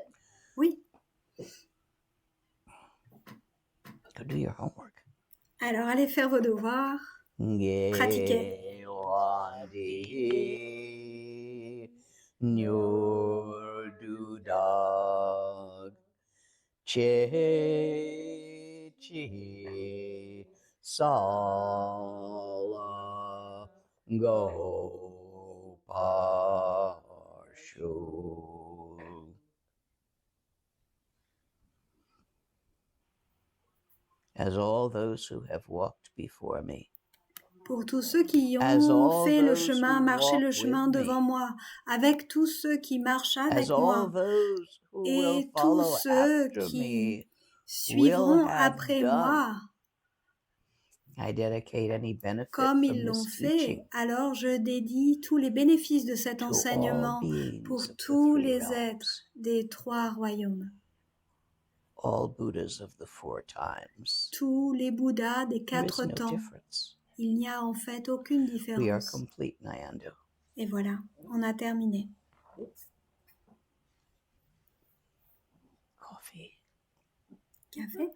Oui. Go do your homework. Alors, allez faire vos devoirs. Pratiquez. Nyur dudag che chi sala go pashu. As all those who have walked before me, Pour tous ceux qui as ont all fait le those chemin, who marché le walk chemin with devant me, moi, avec tous ceux qui marchent avec as all moi, those who will et tous follow ceux after qui me suivront will have après done. moi, I dedicate any benefit comme from ils l'ont this fait, teaching alors je dédie tous les bénéfices de cet to all enseignement beings pour of the tous 3 les realms, êtres des 3 royaumes, all Buddhas of the 4 times. tous les Bouddhas des There is 4 no temps. difference. Il n'y a en fait aucune We are différence. complete, Nayando. Et voilà, on a terminé. Coffee. Café?